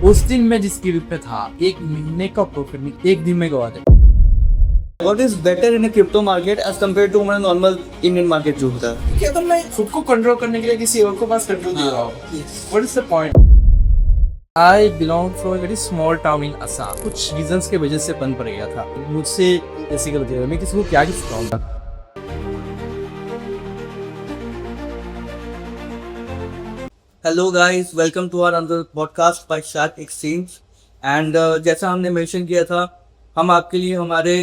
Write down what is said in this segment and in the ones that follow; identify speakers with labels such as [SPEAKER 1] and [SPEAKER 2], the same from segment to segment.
[SPEAKER 1] उस दिन मैं जिस स्किल पे था, एक महीने का प्रॉफिट एक दिन में गवा दे।
[SPEAKER 2] What is better in a crypto market as compared to हमारा normal Indian market जो होता है?
[SPEAKER 1] क्या तो मैं खुद को कंट्रोल करने के लिए किसी और को पास कंट्रोल दे रहा हूँ। What is the point? I belong from a very small town in Assam. कुछ रीजंस के वजह से बंद पड़ गया था। मुझसे ऐसी गलती है, मैं किसी को क्या सिखाऊंगा।
[SPEAKER 2] Hello guys, welcome to our another podcast by Shark Exchange. And जैसा हमने मेंशन किया था, हम आपके लिए हमारे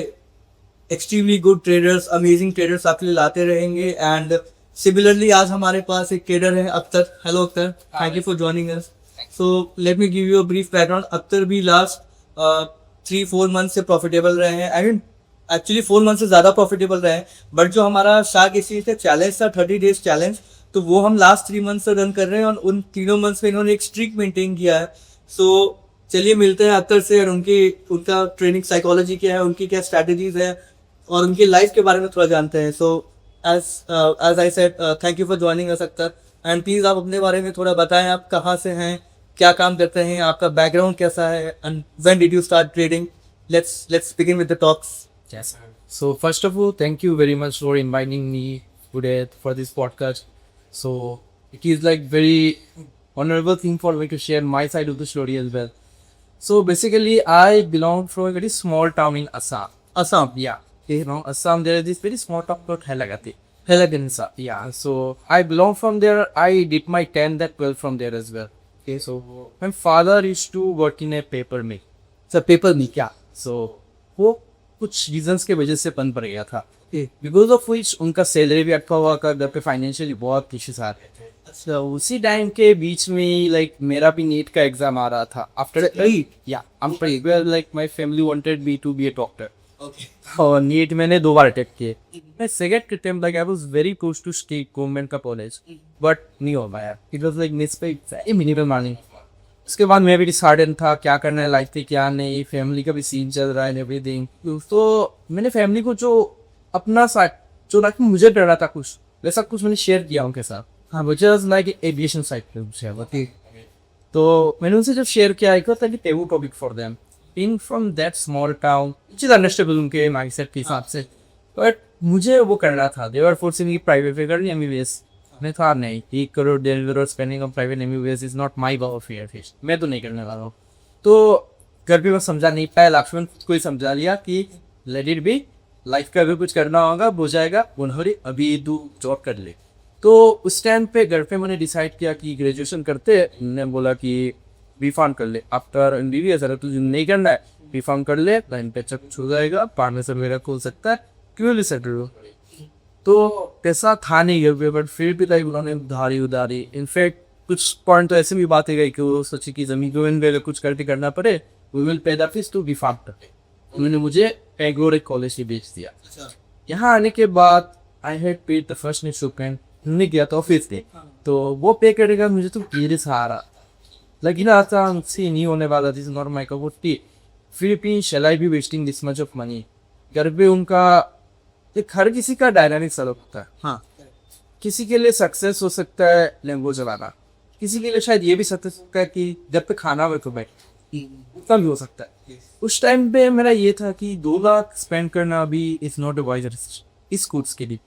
[SPEAKER 2] extremely good traders, amazing traders आपके लिए लाते रहेंगे. एंड सिमिलरली आज हमारे पास एक ट्रेडर है Akhtar. Hello Akhtar, thank you for joining us. So let me give you a brief background. Akhtar भी लास्ट 3-4 मंथ से प्रॉफिटेबल रहे हैं. आई मीन एक्चुअली 4 मंथ से ज़्यादा प्रॉफिटेबल रहे हैं. बट जो हमारा शार्क एक्सचेंज से चैलेंज था 30 डेज चैलेंज, तो वो हम लास्ट 3 मंथ से रन कर रहे हैं. और उन तीनों मंथ्स में इन्होंने एक स्ट्रीक मेंटेन किया है. सो चलिए मिलते हैं अख्तर से और उनका ट्रेनिंग साइकोलॉजी क्या है, उनकी क्या स्ट्रैटेजीज है और उनकी लाइफ के बारे में थोड़ा जानते हैं. So as I said, thank you for joining us Akhtar. And please आप अपने बारे में थोड़ा बताएं, आप कहाँ से हैं, क्या काम करते हैं, आपका बैकग्राउंड कैसा है, and when did you start trading. Let's begin with the talks.
[SPEAKER 1] Yes. So first of all, thank you very much for inviting me today for this podcast. So it is like very honorable thing for me to share my side of the story as well. So basically, I belong from a very small town in Assam.
[SPEAKER 2] Assam.
[SPEAKER 1] Yeah, you know, Assam. There is this very small town called Helagati.
[SPEAKER 2] Helagansa.
[SPEAKER 1] Yeah, so I belong from there. I did my 10th and 12th from there as well. Okay, so my father used to work in a paper mill.
[SPEAKER 2] It's a paper mill.
[SPEAKER 1] Yeah, so वो कुछ reasons के वजह से बंद पड़ गया था. Because of which उनका सैलरी भी अटका हुआ का, घर पे फाइनेंशियली बहुत इश्यूज आ रहे थे. अच्छा, उसी टाइम के बीच में लाइक मेरा भी नीट का एग्जाम आ रहा था. आफ्टर या I am pregnant, like my family wanted me to be a doctor. और नीट मैंने 2 बार अटेम्प्ट किए. मैं second attempt like I was very close to state government का कॉलेज, बट नहीं हो पाया. इट वाज लाइक मिस पे मिनिमल मार्निंग. उसके बाद मैं भी डिसाइडेड था क्या करना है लाइफ में, क्या नहीं. फैमिली का भी सीन चल रहा है एवरीथिंग. तो मैंने फैमिली को जो अपना साइड जो लाइक मुझे डर रहा था कुछ वैसा कुछ मैंने शेयर किया उनके साथ. हाँ, वो जस्ट लाइक एविएशन साइड पे मुझे. तो मैंने उनसे जब शेयर किया, एक था कि taboo topic for them being from that small town, which is understandable उनके माइंडसेट के हिसाब से. बट मुझे वो करना था. दे वर फोर्सिंग प्राइवेट पे करनी एमबीबीएस. मैं था नहीं, 1 crore 1.5 crore spending on private MBBS is not my बाउ फेयर फिश. मैं तो नहीं करने वाला हूँ. तो घर पे मैं समझा नहीं पाया. लक्ष्मण को ही समझा लिया कि लेट इट बी, लाइफ का अभी कुछ करना होगा हो जाएगा. उन्होंने अभी तू जॉब कर ले. तो उस टाइम पे घर पे मैंने डिसाइड किया कि ग्रेजुएशन करते. उन्होंने बोला कि बी फार्म कर ले आफ्टर एमबीबीएस. अगर तुझे नहीं करना है बी फार्म कर ले, लाइन पे अच्छा कुछ हो जाएगा, पार्टनर मेरा खुल सकता है, क्यों नहीं सेटल हो. तो पैसा था नहीं घर पे, बट फिर भी लाइक उन्होंने उधारी. इनफैक्ट कुछ पॉइंट तो ऐसे भी बातें गई कि वो सोची कि जमीन को अगर कुछ करके करना पड़े, we will pay the fees to be form कर. उन्होंने मुझे एग्रोर कॉलेज से भेज दिया. यहाँ आने के बाद I had paid the first installment. उन्होंने किया था ऑफिस से, तो वो पे करेगा मुझे तो मेरे सहारा लेकिन आसान से नहीं होने वाला. This not my cup of tea. फिलिपीन shall I be wasting this much of money. घर पे उनका एक हर किसी का डायनामिक्स अलग होता है.
[SPEAKER 2] हाँ,
[SPEAKER 1] किसी के लिए सक्सेस हो सकता है लैंग्वेज चलाना, किसी के लिए शायद ये भी सक्सेस होता है कि जब पे खाना हो तो बैठ, उतना भी हो सकता है. उस टाइम पे मेरा ये था कि 2 लाख स्पेंड करना अभी इज नॉट अ वाइज इस कोर्स के लिए.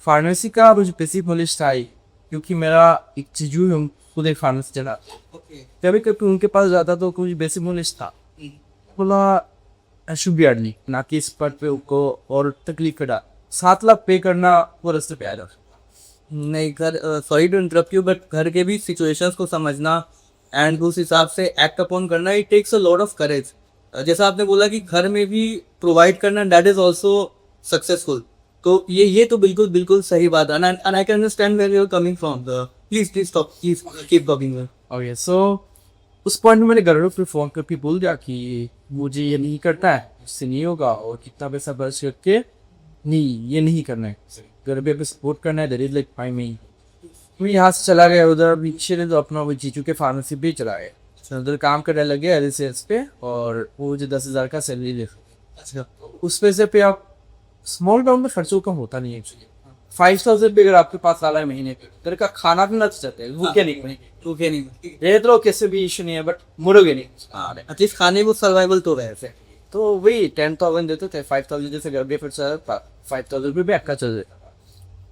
[SPEAKER 1] फार्मेसी का मुझे बेसिक नॉलेज था ही, क्योंकि मेरा एक चीजू खुद एक फार्मेसी चला. कभी कभी उनके पास जाता तो कुछ बेसिक नॉलेज था. बोला शुभ अर्ली ना कि इस पर पे उनको और तकलीफ करा. 7 लाख पे करना वो रास्ते पे आया.
[SPEAKER 2] नहीं घर, sorry to interrupt you, but घर के भी सिचुएशंस को समझना एंड उस हिसाब से एक्ट अपॉन करना, it takes a lot of courage. जैसा आपने बोला कि घर में भी प्रोवाइड करना, दैट इज ऑल्सो सक्सेसफुल. तो ये तो बिल्कुल सही बात है. And I can understand where you are coming from. Please stop, please keep talking.
[SPEAKER 1] Okay, so उस पॉइंट में मैंने घर पे फोन करके बोल दिया कि मुझे ये नहीं करता है, इससे नहीं होगा, और कितना पैसा बर्च करके नहीं, ये नहीं करना है. घर पे सपोर्ट करना है. दर इज लाइक फाइन मी. मैं यहाँ से चला गया उधर पीछे तो अपना वो जीजू के फार्मेसी पे चला गया. उधर काम करने लगे एल सेल्स पे, और वो मुझे 10,000 का सैलरी ले. अच्छा, उस पैसे पे आप स्मॉल टाउन में खर्चों कम होता नहीं है. 5,000 भी अगर आपके पास आ रहा है महीने पे, घर का खाना पीना तो चाहते हैं, वो क्या नहीं
[SPEAKER 2] भूखे नहीं
[SPEAKER 1] ये तो कैसे भी इशू नहीं है, बट मुड़ोगे नहीं।
[SPEAKER 2] एटलीस्ट खाने को सर्वाइवल तो रहे थे।
[SPEAKER 1] तो वही 10,000 देते थे, 5,000 जैसे घर पे, फिर 5,000 रुपये अक्का चल जाता।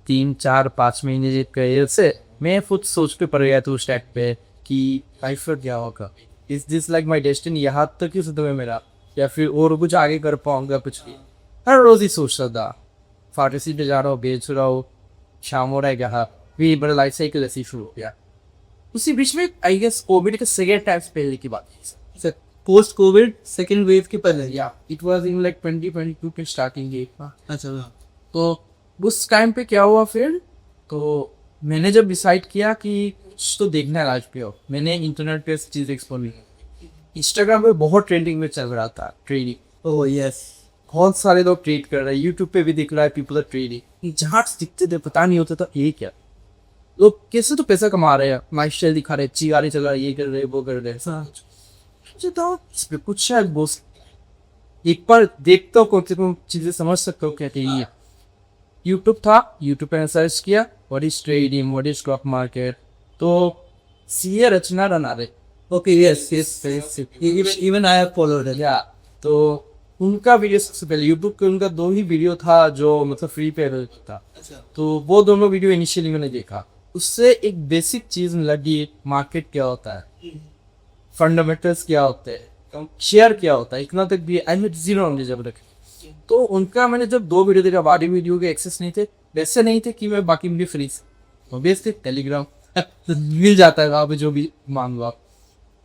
[SPEAKER 1] 3 4 5 महीने जित गए से मैं खुद सोच पे पड़ गया था उस टाइप पे कि लाइफ में क्या होगा, is this like my destiny, यहाँ तक ही सुधर मेरा, या फिर और कुछ आगे कर पाऊंगा कुछ भी। हर रोज ही सोचता था, फार्मेसी पे जा रहा हूँ, बेच रहा हूँ, शाम हो रहा है, यहाँ भी मेरा लाइफ साइकिल ऐसे ही शुरू हो गया। उसी बीच में आई गेस कोविड के सेकेंड टाइम पहले की बात है,
[SPEAKER 2] पोस्ट कोविड सेकेंड वेव के पहले।
[SPEAKER 1] या इट वाज इन लाइक 2022 के स्टार्टिंग के।
[SPEAKER 2] अच्छा।
[SPEAKER 1] तो उस टाइम पे क्या हुआ फिर, तो मैंने जब डिसाइड किया कि कुछ तो देखना है लाइफ पे, हो मैंने इंटरनेट पे चीज़ एक्सप्लोर की। इंस्टाग्राम पे बहुत ट्रेंडिंग में चल रहा था ट्रेडिंग।
[SPEAKER 2] ओह यस,
[SPEAKER 1] बहुत सारे लोग ट्रेड कर रहे हैं, यूट्यूब पे भी दिख रहा है पीपल आर ट्रेडिंग। जहाँ दिखते थे पता नहीं होता था ये क्या, लोग कैसे तो पैसा कमा रहे हैं, लाइफ स्टाइल दिखा रहे, अच्छी गाड़ी चला रहे, ये कर रहे, वो कर रहे। मुझे तो इस पे कुछ शायद बोस एक बार देखता हूँ, कौन से कौन चीज़ें समझ सकता हूँ क्या चाहिए। यूट्यूब था, यूट्यूब पे सर्च किया what is trading, what is stock market. तो सीए रचना रन आ रहे,
[SPEAKER 2] okay yes yes, even I have followed it.
[SPEAKER 1] या तो उनका वीडियो सबसे पहले यूट्यूब पे उनका 2 ही वीडियो था जो मतलब फ्री पे था। तो वो दोनों वीडियो इनिशियली मैंने देखा, उससे एक बेसिक चीज़ लगी, मार्केट क्या होता है, फंडामेंटल्स क्या होते हैं, शेयर क्या होता है, इतना तक भी आई मेड जीरो नॉलेज जब तक। तो उनका मैंने जब 2 वीडियो देखा, बाकी वीडियो के एक्सेस नहीं थे, वैसे नहीं थे कि मैं बाकी वीडियो फ्री तो बेस थे टेलीग्राम मिल जाता है वहाँ पे जो भी मांगो आप।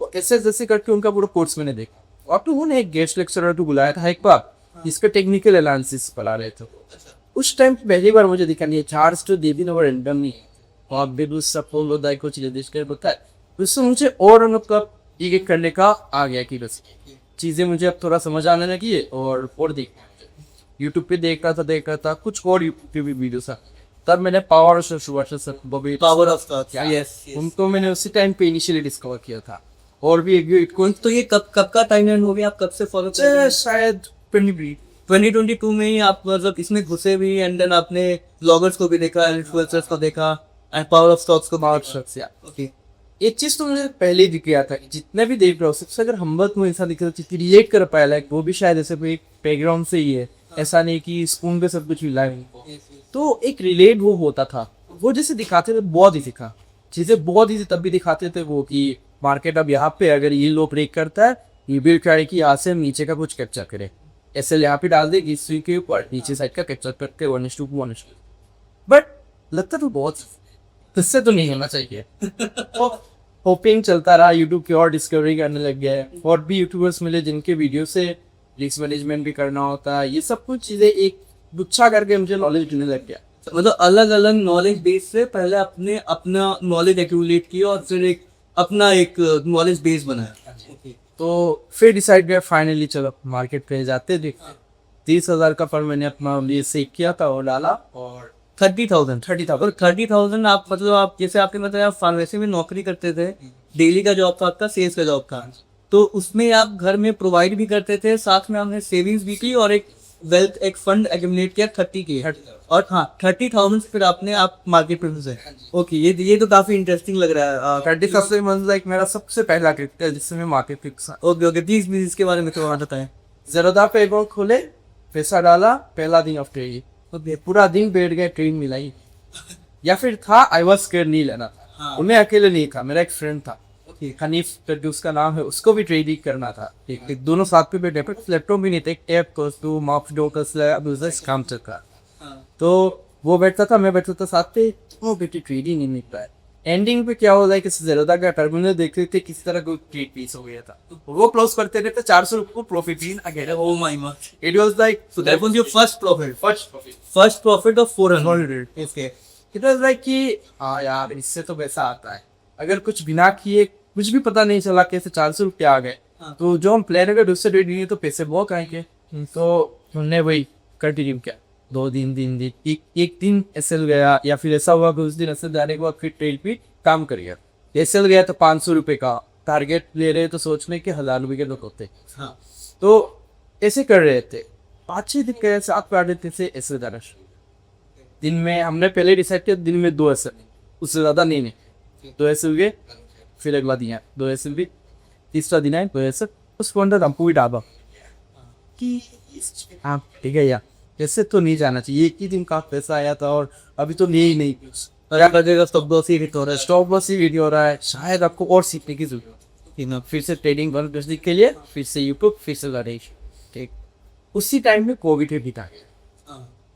[SPEAKER 1] तो ऐसे जैसे करके उनका पूरा कोर्स मैंने देखा, और तो उन्होंने एक गेस्ट लेक्चरर को बुलाया था एक बार, जिसका टेक्निकल एनालिसिस पढ़ा रहे थे। उस टाइम पहली बार मुझे दिखा नहीं, चार्ज तो दे भी ना रैंडम नहीं, और बिल्कुल सपोल होता है कुछ रजिस्टर होता है, उससे मुझे और मतलब एक करने का आ गया कि बस चीज़ें मुझे अब थोड़ा समझ आने लगी है। और देखना यूट्यूब पे देख रहा था कुछ और यूट्यूब पे भी वीडियो था, तब मैंने पावर
[SPEAKER 2] ऑफ स्टॉक्स, यस
[SPEAKER 1] उनको मैंने उसी टाइम पे इनिशियली डिस्कवर किया था। और भी एक कौन
[SPEAKER 2] तो ये कब का टाइमलाइन हो गया, आप कब से फॉलो कर रहे हैं?
[SPEAKER 1] शायद
[SPEAKER 2] 2022 में ही आप मतलब इसमें घुसे भी, एंड देन आपने ब्लॉगर्स को भी देखा, इन्फ्लुएंसर्स को देखा, एंड पावर ऑफ स्टॉक्स को
[SPEAKER 1] ओके। एक चीज तो मुझे पहले ही दिख गया था कि जितने भी देख रहा हूँ सबसे अगर हमत में इंसान दिख रहा है रिलेट कर पाया, लाइक वो भी शायद ऐसे कोई बैकग्राउंड से ही है, ऐसा नहीं कि स्पून पे सब कुछ मिला है उनको। तो एक रिलेट वो होता था, वो जैसे दिखाते थे बहुत ही दिखा, चीजें बहुत ही तब भी दिखाते थे वो कि मार्केट अब यहाँ पे अगर ये लो ब्रेक करता है, ये भी ट्राई कि यहाँ से नीचे का कुछ कैप्चर करे, ऐसे यहाँ पे डाल देगी स्विंग के ऊपर, नीचे साइड का कैप्चर करके 1:1। बट लगता तो बहुत इससे तो नहीं होना चाहिए। होपिंग चलता रहा, यूट्यूब की और डिस्कवरी करने लग गया, और भी यूट्यूबर्स मिले जिनके वीडियो से रिस्क मैनेजमेंट भी करना होता है, ये सब कुछ चीज़ें एक गुच्छा करके मुझे नॉलेज मिलने लग गया।
[SPEAKER 2] मतलब अलग अलग नॉलेज बेस से पहले अपने अपना नॉलेज एक्यूमुलेट किया, और फिर एक अपना एक नॉलेज बेस बनाया।
[SPEAKER 1] तो फिर डिसाइड किया फाइनली चलो मार्केट पे जाते देखते। 30,000 का पर मैंने अपना ये सेक किया था और डाला, और
[SPEAKER 2] 30,000 आप मतलब आप जैसे आपके मतलब आप फार्मेसी में नौकरी करते थे, डेली का जॉब था आपका, सेल्स का जॉब था, तो उसमें आप घर में प्रोवाइड भी करते थे, साथ में आपने सेविंग्स भी की और एक वेल्थ एक फंड एक्यूमुलेट किया 30 के, और हाँ 30,000 फिर आपने आप मार्केट पे घुसे। ओके, ये तो काफी इंटरेस्टिंग लग रहा है।
[SPEAKER 1] 30,000 मंथ लाइक मेरा सबसे पहला क्रिकेट है जिससे मैं मार्केट फिक्स।
[SPEAKER 2] ओके प्लीज इसके बारे में थोड़ा बताएं।
[SPEAKER 1] ज़रोदा पे अकाउंट खोले, पैसा डाला, पहला दिन ऑफ ट्रेड, पूरा दिन बैठ गए, ट्रेन मिलाई या फिर था आई वाज स्कैर्ड नहीं लेना था। उन्हें अकेले नहीं था, मेरा एक फ्रेंड था हनीफ करके उसका नाम है, उसको भी ट्रेडिंग करना था। एक दोनों साथ पे बैठे, पर लैपटॉप भी नहीं था, एक टैब को माफ डो काम चलता। तो वो बैठता था, मैं बैठता था साथ पे, वो बेटी ट्रेडिंग नहीं निकला है। एंडिंग पे क्या हो रहा है कि ज़रोदा का टर्मिनल देख रहे थे किसी तरह कोई ट्रेड पीस हो गया था, वो क्लोज करते रहते 400 रुपये profit in again.
[SPEAKER 2] Oh my god,
[SPEAKER 1] it was like
[SPEAKER 2] so that was your first profit of 400।
[SPEAKER 1] इसके इट वाज लाइक कि हाँ यार इससे तो पैसा आता है, अगर कुछ बिना किए कुछ भी पता नहीं चला कैसे 400 रुपये आ गए। तो जो हम प्लान अगर उससे ट्रेड नहीं तो पैसे बहुत आएंगे। तो हमने वही कंटिन्यू किया 2 दिन एक दिन एसएल गया, या फिर ऐसा हुआ कि उस दिन एसएल जाने के बाद फिर ट्रेड पे काम कर गया। एसएल गया तो 500 रुपये का टारगेट ले रहे, तो सोच में कि 1000 रुपये के लोग होते। तो ऐसे कर रहे थे 5-6 दिन के 7-8 दिन से एसएल जाना शुरू। दिन में हमने पहले डिसाइड किया दिन में 2 एसएल, उससे ज़्यादा नहीं 2 एसएल हुए। फिर अगला दिन है 2 एस भी, तीसरा दिन है 2 एस, उस फोन का हमको भी डाबा कि हाँ ठीक है यार, ऐसे तो नहीं जाना चाहिए, एक ही दिन का पैसा आया था और अभी तो ले ही नहीं कुछ,
[SPEAKER 2] और आप लगेगा स्टॉक लॉस ही हिट हो रहा है।
[SPEAKER 1] स्टॉक लॉस ही वीडियो हो रहा है, शायद आपको और सीखने की जरूरत है ना। फिर से ट्रेडिंग वन करने के लिए फिर से यूट्यूब, फिर से नरेश, ठीक। उसी टाइम में कोविड भी था।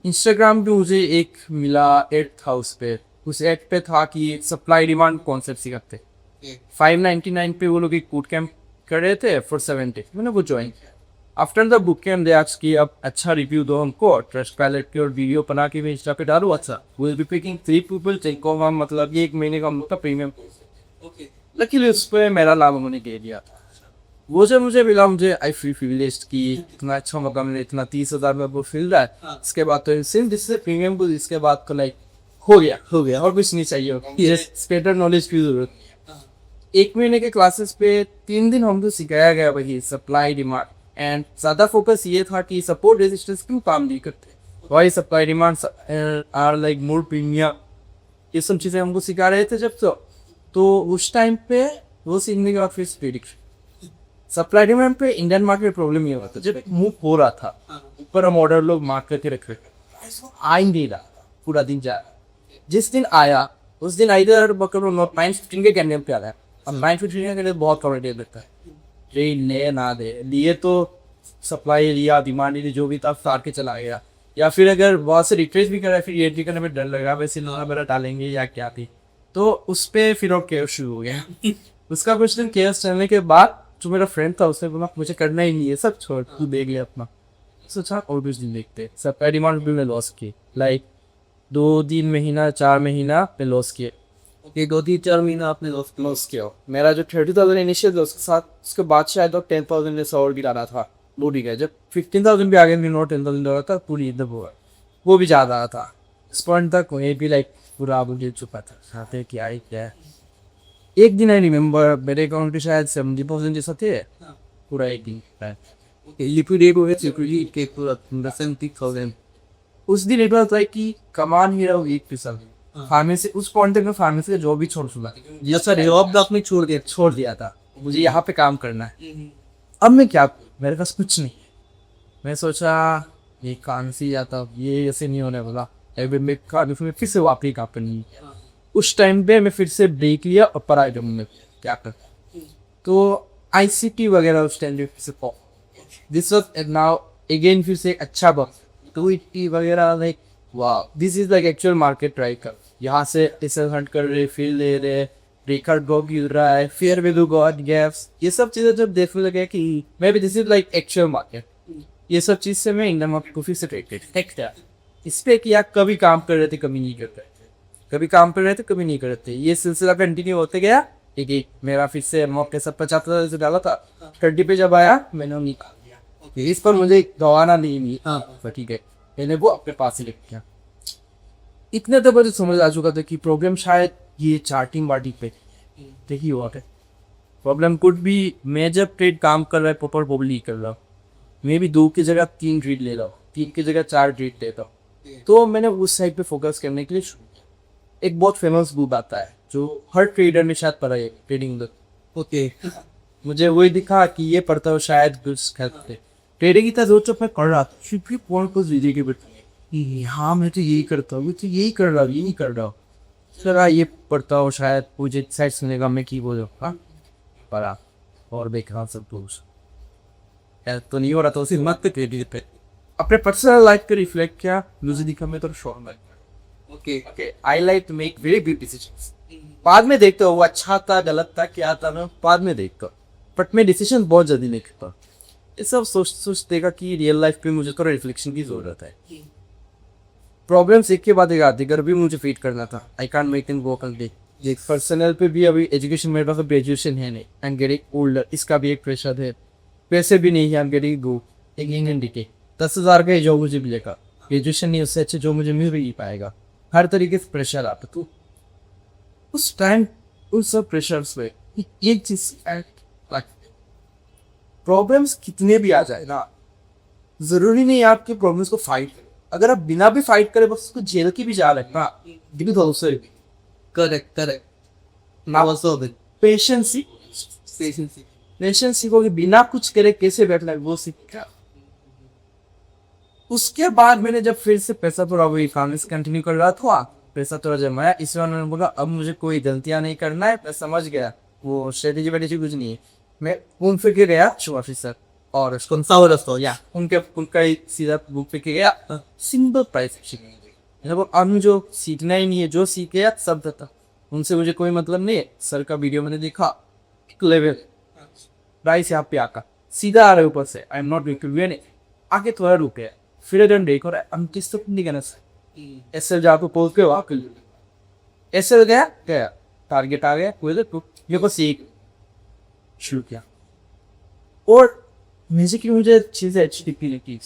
[SPEAKER 1] इंस्टाग्राम पे मुझे एक मिला एड था, उस पे उस एड पे था कि सप्लाई डिमांड कॉन्सेप्ट सिखाते, 599 पे वो लोग एक बूट कैंप कर रहे थे फॉर 7 days, मैंने वो ज्वाइन किया। After the book camp they asked कि अब अच्छा रिव्यू दो हमको, ट्रस्ट पैलेट की और वीडियो बना के मैं इंस्टा पे डालूं, अच्छा will be picking 3 people, take over, मतलब ये 1 महीने का मतलब प्रीमियम। लकीली उस पर मेरा नाम उन्होंने दे दिया। वो जब मुझे मिला, मुझे आई फील प्रिविलेज्ड कि इतना अच्छा मौका मिला, इतना 30,000 में वो फील रहा है। इसके बाद तो सिर्फ इससे प्रीमियम को, इसके बाद तो लाइक हो गया और कुछ नहीं चाहिए, स्पेटर नॉलेज की जरूरत। 1 महीने के क्लासेस पे 3 दिन हमको सिखाया गया वही सप्लाई डिमांड, एंड ज्यादा फोकस ये था कि सपोर्ट रेजिस्टेंस क्यों काम नहीं करते, why supply demand are like more premium, ये सब चीजें हमको सिखा रहे थे जब तो उस टाइम पे वो सीखने के बाद फिर प्रेडिक्शन सप्लाई डिमांड पे इंडियन मार्केट में प्रॉब्लम ये हुआ था, जब मूव हो रहा था ऊपर हम ऑर्डर लोग मार्क करके रख रहे थे, आ ही नहीं रहा, पूरा दिन जा रहा। जिस दिन आया उस दिन इधर बकर 9:15 के कैंडल पे आ रहा है, अब 9:15 के लिए बहुत कम रेट लगता है, ट्रेन ले ना दे लिए तो सप्लाई लिया, डिमांड ली, जो भी था फाड़ के चला गया, या फिर अगर बहुत से रिट्रेस भी करा फिर एंट्री करने में डर लगा वैसे लोना मेरा डालेंगे या क्या थी, तो उस पर फिर और केयर शुरू हो गया। उसका कुछ दिन केयर चलने के बाद जो मेरा फ्रेंड था उसने बोला मुझे करना ही नहीं है, सब छोड़ तू देख ले अपना। सोचा और कुछ दिन देखते, सप्लाई डिमांड भी मैं लॉस की, लाइक 2-3 महीना 4 महीना में लॉस किए,
[SPEAKER 2] ये 2-3-4 महीना आपने
[SPEAKER 1] लॉस किया। मेरा जो 30,000 इनिशियल उसके साथ उसके बाद शायद 10,000 जैसा और गिराना था, वो भी गया। जब 15,000 भी आगे नोट 10,000 डॉलर था, पूरी इधर वो भी ज़्यादा था। इस पॉइंट तक वहीं भी लाइक पूरा मुझे चुका था, खाते क्या ही क्या। एक दिन आई रिमेम्बर मेरे अकाउंट पे शायद 70,000 जैसा थे, पूरा एक दिन
[SPEAKER 2] लिक्विडेट हुए, सिक्योरिटी के पूरा 70,000।
[SPEAKER 1] उस दिन इट वाज लाइक कि कमान ही रहा हूँ 1%। फार्मेसी उस पॉइंट तक मैं फार्मेसी का जॉब भी छोड़ चुका,
[SPEAKER 2] जैसा रिवॉर्ड आपने
[SPEAKER 1] छोड़ दिया था, मुझे यहाँ पे काम करना है। अब मैं क्या, मेरे पास कुछ नहीं, मैं सोचा ये काम से जाता, ये ऐसे नहीं होने वाला, मैं फिर से वापसी काम करनी है। उस टाइम पे मैं फिर से ब्रेक लिया और पढ़ाई में क्या कर, तो ICT वगैरह उस टाइम पे फिर से दिस वाज नाउ अगेन फिर से एक अच्छा वक्त, 280 वगैरह, लाइक वाह this is like actual market try कर, यहाँ से टिसल हंट कर रहे, फिर ले रहे, रिकॉर्ड गो गिर रहा है, फेयर वैल्यू गॉड गैप्स, ये सब चीज़ें जब देखने लगे कि may be this is like actual market, ये सब चीज़ से मैं इंडियन मार्केट को फिर से ट्रेड इस पे कि यार कभी काम कर रहे थे कभी नहीं करते, कभी काम कर रहे थे कभी नहीं करते, ये सिलसिला कंटिन्यू होते गया। ठीक मेरा फिर से मौके सब 75,000 से डाला था, 30 पे जब आया मैंने निकाल दिया, इस पर मुझे गवाना नहीं ठीक है, मैंने वो अपने पास ही रख दिया। इतने तो मुझे समझ आ चुका था कि प्रॉब्लम शायद ये चार्टिंग वार्टिंग पे देखिए हुआ है, प्रॉब्लम कुछ भी मैं जब ट्रेड काम कर रहा है प्रॉपर नहीं कर रहा, मैं भी 2 की जगह 3 ट्रेड ले रहा हूँ, 3 की जगह 4 ट्रेड लेता हूँ, तो मैंने उस साइड पे फोकस करने के लिए एक बहुत फेमस बुक आता है जो हर ट्रेडर ने शायद पढ़ा है, ट्रेडिंग बुक।
[SPEAKER 2] ओके,
[SPEAKER 1] मुझे वही दिखा कि ये पढ़ता हो शायद कुछ करते ट्रेडिंग की जरूरत तो मैं कर रहा था, फिर पॉइंट को दीजिए कि हाँ मैं तो यही करता हूँ, मैं तो यही कर रहा हूँ, चला ये पढ़ता हो शायद मुझे साइड सुनेगा मैं की बोल पढ़ा और बेकार सब तो नहीं हो रहा था उसी मत पे ट्रेडिंग पे अपने पर्सनल लाइफ पे रिफ्लेक्ट किया, मुझे दिखा मैं तो शॉर्ट में okay I like to make very big decisions, बाद में देखता हूँ वो अच्छा था गलत था क्या था मैं बाद में देखता हूँ, बट मैं डिसीजन बहुत जल्दी नहीं करता, ये सब सोच देगा कि रियल लाइफ पे मुझे थोड़ा रिफ्लेक्शन की जरूरत है। प्रॉब्लम्स एक के बाद एक आती, अगर भी मुझे फीट करना था, I can't make thing work on day, personal पे भी अभी एजुकेशन मेरे पास ग्रेजुएशन है नहीं, आई एम गेटिंग ओल्डर, इसका भी एक प्रेशर है, पैसे भी नहीं है, आई एम गेटिंग गो एक इंडियन डिके 10,000 का जो मुझे मिलेगा, ग्रेजुएशन नहीं उससे अच्छे जो मुझे मिल भी नहीं पाएगा, हर तरीके से प्रेशर आता, तो उस टाइम उस सब प्रेशर्स में एक चीज प्रॉब्लम्स कितने भी आ जाए ना, जरूरी नहीं आपके प्रॉब्लम्स को फाइट, अगर आप बिना भी फाइट करे बस उसको जेल की भी जा रहे ना, करेक्ट ना पेशेंस सीखोगे, बिना कुछ करे कैसे बैठना है वो सीखा। उसके बाद मैंने जब फिर से पैसा थोड़ा वही फाइनेंस कंटिन्यू कर रहा था, पैसा थोड़ा जमाया, इस बार मैंने बोला अब मुझे कोई गलतियां नहीं करना है। मैं समझ गया वो स्ट्रेटेजी वेटेजी कुछ नहीं है। मैं उन फिर के गया शो ऑफिसर और या उनका ही सीधा बुक पे के गया, सिंपल प्राइस मतलब अब जो सीखना ही नहीं है, जो सीख गया सब था, उनसे मुझे कोई मतलब नहीं है। सर का वीडियो मैंने देखा, लेवल प्राइस यहाँ पे आका सीधा आ रहा है ऊपर से, आई एम नॉट गोइंग आगे थोड़ा रुके, फिर डन देखो हम किस तो नहीं कहना सर एस एल जहाँ पे पहुंच गए वहाँ एस एल गया टारगेट आ गया, कोई तो ये को सीख शुरू किया। और मुझे चीज़ें अच्छी दिखी लगी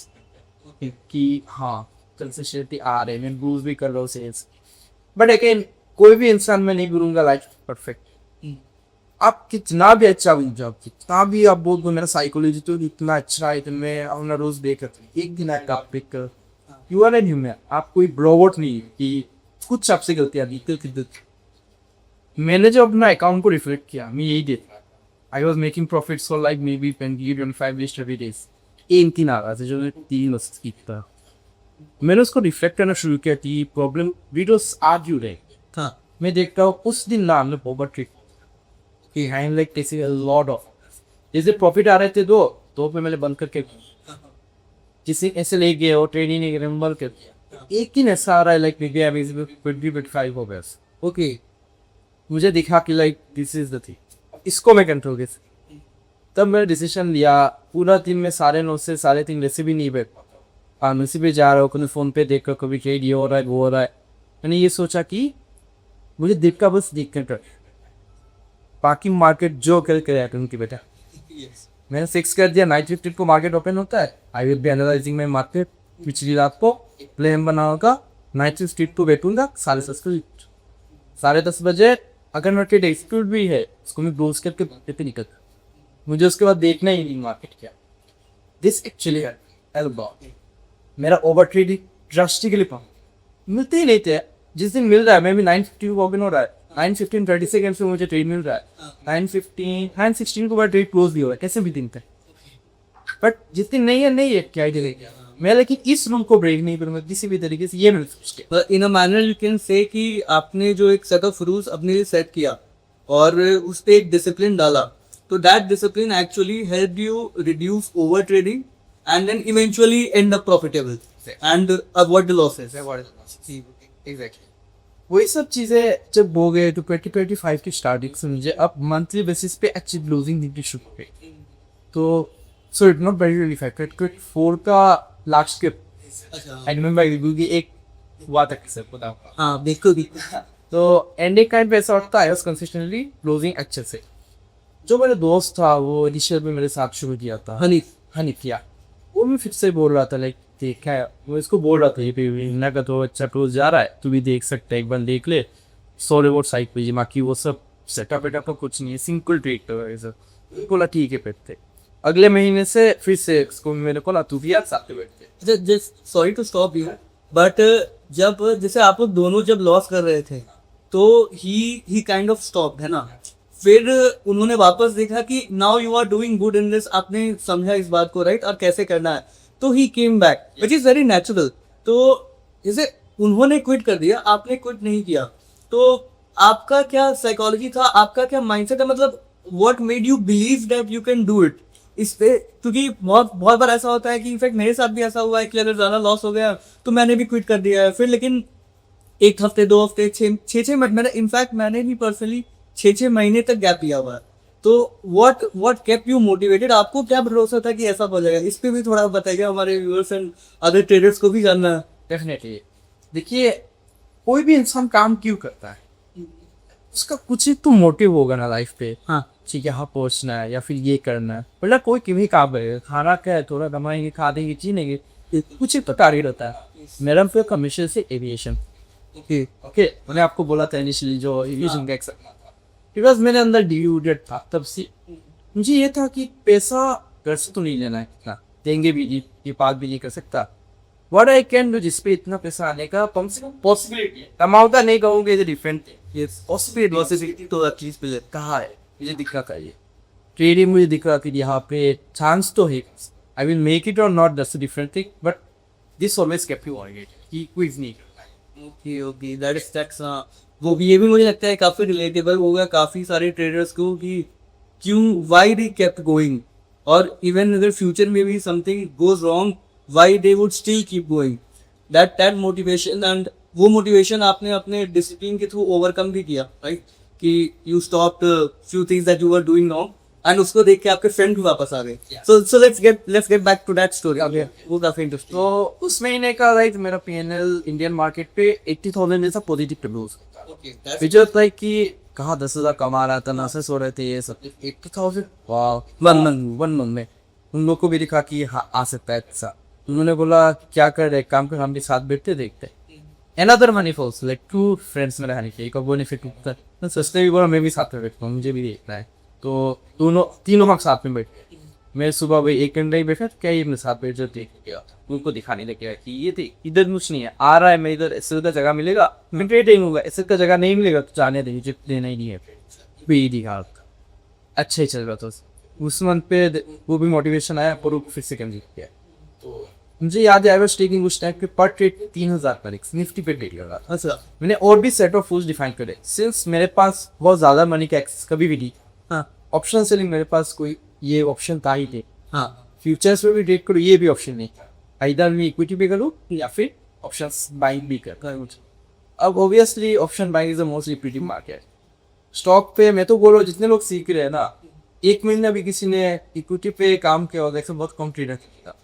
[SPEAKER 1] कि हाँ कंसिस्टेंसी आ रहे, मैं बूस्ट भी कर रहा हूँ सेल्स। बट अगेन कोई भी इंसान में नहीं बोलूँगा लाइफ परफेक्ट। आप कितना भी अच्छा बन जाओ, कितना भी आप बोल दो मेरा साइकोलॉजी तो इतना अच्छा है, तो मैं अपना रोज देख एक दिन आप pick you are an human, आप कोई रोबोट नहीं कि कुछ आपसे गलतियाँ दी। मैंने जो अपना अकाउंट को रिफ्लेक्ट किया, मैं यही देखा, I was making profits for like may be 20-25 every days. एक दिन आ रहा था जो मैं 3 वर्ष की था, मैंने उसको रिफ्लेक्ट करना शुरू किया कि प्रॉब्लम वीडियोस आज यू रहे था। मैं देखता हूँ उस दिन ना हमने बहुत ट्रिक कि I like taking a lot of, जैसे प्रॉफिट आ रहे थे दो पे मैंने बंद करके जिसे ऐसे ले गए और ट्रेनिंग नहीं रिमेंबर कर दिया। एक दिन ऐसा आ रहा है लाइक मे बी 20-25 हो गया, ओके मुझे दिखा कि like this is the thing, इसको मैं कंट्रोल कैसे। तब मैंने डिसीजन लिया, पूरा दिन में 9:30 से 3:30 वैसे भी नहीं बैठ फार्मेसी पे जा रहा हूँ, कभी फ़ोन पे देख कर कभी ट्रेड ये हो रहा है वो हो रहा है। मैंने ये सोचा कि मुझे दिख का बस देख कर बाकी मार्केट जो कर कर उनकी बेटा मैंने फिक्स कर दिया 9:15 को मार्केट ओपन होता है, I will be analysing my market. पिछली रात को प्लान बनाऊंगा 9:15 को बैठूंगा 10:30 को 10:30 बजे अगर मेरा ट्रेड एक्सक्यूट भी है उसको मैं क्लोज करके मार्केट पे निकलता, मुझे उसके बाद देखना ही नहीं मार्केट क्या। दिस एक्चुअली मेरा ओवर ट्रेडिंग ड्रास्टिकली मिलते ही नहीं थे। जिस दिन मिल रहा है मैं भी 9:50 को ओपन हो रहा है, 9:15 30 सेकंड से मुझे ट्रेड मिल रहा है, 9:16 को बाद ट्रेड क्लोज भी हो रहा है, कैसे भी दिन तक। बट जिस दिन नहीं है क्या आइडिया मैं, लेकिन इस रूम को ब्रेक नहीं करूंगा किसी भी तरीके से, ये मैंने सोच के
[SPEAKER 2] in a manner you can say कि आपने जो एक सेट ऑफ रूल्स अपने लिए सेट किया और उस पर एक डिसिप्लिन डाला, तो that discipline actually help you reduce over trading and then eventually end up profitable and avoid the losses.
[SPEAKER 1] Exactly. वही सब चीज़ें जब हो गए तो 2025 की स्टार्टिंग से मुझे अब मंथली बेसिस पे अच्छी लूजिंग दिखनी शुरू हो गई। तो so it not very very fact 2024 का लास्ट स्किप आई रिमेंबर क्योंकि एक हुआ था किसे पता
[SPEAKER 2] हाँ देखो भी
[SPEAKER 1] तो एंडिंग टाइम पे ऐसा होता है कंसिस्टेंटली क्लोजिंग अच्छे से। जो मेरे दोस्त था वो इनिशियल में मेरे साथ शुरू किया था, हनी किया, वो भी फिर से बोल रहा था लाइक देखा है, वो इसको बोल रहा था ये पे का तो अच्छा क्लोज जा रहा है, तू भी देख सकता है एक बार देख ले 100 रिवॉर्ड साइट पे, बाकी वो सब सेटअप वेटअप का कुछ नहीं है, सिंपल ट्रेड तो है। बोला ठीक है बैठते, अगले महीने से फिर से इसको मैंने बोला तू भी यार साथ में बैठते।
[SPEAKER 2] Sorry to stop you but जब जैसे आप लोग दोनों जब लॉस कर रहे थे तो ही काइंड ऑफ स्टॉप है ना, फिर उन्होंने वापस देखा कि now you are doing good in this, आपने समझा इस बात को राइट और कैसे करना है, तो he came back which is very natural. तो जैसे उन्होंने क्विट कर दिया, आपने क्विट नहीं किया, तो आपका क्या साइकोलॉजी था, आपका क्या माइंडसेट है, मतलब what made you believe that you can do it इस पे, क्योंकि बहुत बार ऐसा होता है कि इनफैक्ट मेरे साथ भी ऐसा हुआ है कि अगर ज़्यादा लॉस हो गया तो मैंने भी क्विट कर दिया है, फिर लेकिन 1 हफ्ते 2 हफ्ते 6 महीने, इनफैक्ट मैंने भी पर्सनली 6 महीने तक गैप लिया हुआ है। तो व्हाट केप्ट यू मोटिवेटेड, आपको क्या भरोसा था कि ऐसा हो जाएगा, इस पे भी थोड़ा बताइए, हमारे व्यूअर्स एंड अदर ट्रेडर्स को भी जानना है।
[SPEAKER 1] डेफिनेटली देखिए कोई भी इंसान काम क्यों करता है, उसका कुछ ही तो मोटिव होगा ना लाइफ पे, हाँ ठीक है यहाँ पहुँचना है या फिर ये करना है, मतलब कोई भी काम है, खाना क्या है थोड़ा कमाएंगे खा देंगे जी लेंगे, कुछ ही तो टारगेट होता है। मेरा फिर कमीशन से एविएशन ओके मैंने आपको बोला था इनिशियली जो एविएशन का एक्सर बिकॉज मेरे अंदर डिल्यूटेड था, तब से मुझे ये था कि पैसा घर से तो नहीं लेना है, इतना देंगे भी नहीं, ये बात भी नहीं कर सकता। व्हाट आई कैन डू जिसपे इतना पैसा आने का कम से कम पॉसिबिलिटी है, कमाऊंगा नहीं कहूँगे डिफरेंट पॉसिबिलिटी तो एटलीस्ट कहाँ है, मुझे दिखना चाहिए। ट्रेडिंग मुझे दिख रहा कि यहाँ पे चांस तो है, आई विल मेक इट और not, that's a different thing, but this always kept you on it कि क्विज नहीं करना है।
[SPEAKER 2] ओके ओके, दैट्स वो भी, ये भी मुझे लगता है काफी रिलेटेबल होगा काफी सारे ट्रेडर्स को कि क्यों, व्हाई दे केप्ट गोइंग, और इवन अगर फ्यूचर में भी something goes wrong, why they would still keep going, that motivation, and वो मोटिवेशन आपने अपने डिसिप्लिन के थ्रू ओवरकम भी किया, राइट, कि you stopped few things that you were doing wrong, and उसको देख के आपके फ्रेंड भी वापस आ गए। So let's get back to that story. Okay, वो काफी इंटरेस्टिंग।
[SPEAKER 1] तो उस महीने का लाइक मेरा PNL इंडियन मार्केट पे 80,000 जैसा positive reviews, which was like कि कहाँ 10,000 कमा रहा था, नर्सेस हो रहे थे ये सब, 80,000 वाह वन मंथ में। उन लोग को भी दिखा कि हाँ आ सकता है ऐसा। उन्होंने बोला क्या कर रहे, काम कर, हम भी साथ बैठते देखते। Another money falls, like two friends मेरे रहने के, एक बेनिफिट होता है, सस्ते भी बोला मैं भी साथ में बैठता हूँ, मुझे भी देखना है। तो दोनों तीनों हम साथ में बैठे। मैं सुबह भाई 1 घंटा ही बैठा, क्या ये मेरे साथ बैठ जाते देख गया, उनको दिखाने लगे कि ये देख इधर कुछ नहीं है, आ रहा है, मैं इधर ऐसे का जगह मिलेगा मैं ट्रेडिंग होगा, ऐसे का जगह नहीं मिलेगा तो जाने देंगे, जिप देना ही नहीं है। भी दिखा अच्छा ही चल रहा था उस मंथ पे, वो भी मोटिवेशन आया, पर फिर से कम जीत गया। मुझे याद है आई वाज टेकिंग उस टाइम पे पर ट्रेड 3,000 पर निफ्टी पे ट्रेड कर रहा था। अच्छा, मैंने और भी सेट ऑफ रूल्स डिफाइन करे, सिंस मेरे पास बहुत ज्यादा मनी का एक्सेस कभी भी नहीं। हाँ, ऑप्शन सेलिंग मेरे पास कोई ये ऑप्शन था ही नहीं। हाँ, फ्यूचर्स में भी ट्रेड करूँ ये भी ऑप्शन नहीं, आइदर मैं इक्विटी पे करूँ या फिर ऑप्शंस बाइंग भी कर। अब obviously option buying is the most liquidity market. Stock पे मैं तो बोल रहा हूँ जितने लोग सीख रहे हैं ना, 1 महीना भी किसी ने इक्विटी पे काम किया होगा, बहुत कम ट्रेडर किया।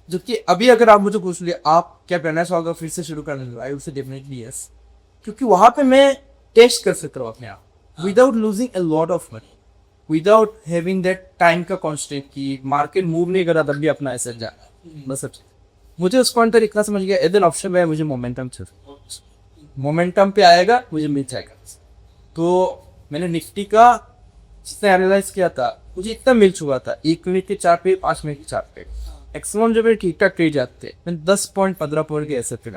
[SPEAKER 1] जो कि अभी अगर आप मुझे पूछ लिया आप क्या करना चाहोगे फिर से शुरू करने लगा, I would say definitely yes, क्योंकि वहां पे मैं टेस्ट कर सकता हूँ अपने आप without losing a lot of money, without having that time का कॉन्स्टेंट कि मार्केट मूव नहीं करा तब भी अपना ऐसा जा, बस सब मुझे उस पॉइंट तक इतना समझ गया एदन ऑप्शन में मुझे मोमेंटम चाहिए, मोमेंटम पे आएगा मुझे मिल जाएगा। तो मैंने निफ्टी का जितना एनालाइज किया था मुझे इतना मिल चुका था, 1 मिनट के चार्ट पे, 5 मिनट के चार्ट पे एक्समोन जो मेरे ठीक ठाक ट्रेड जाते हैं, मैंने 10.15 पॉइंट के एसेट पे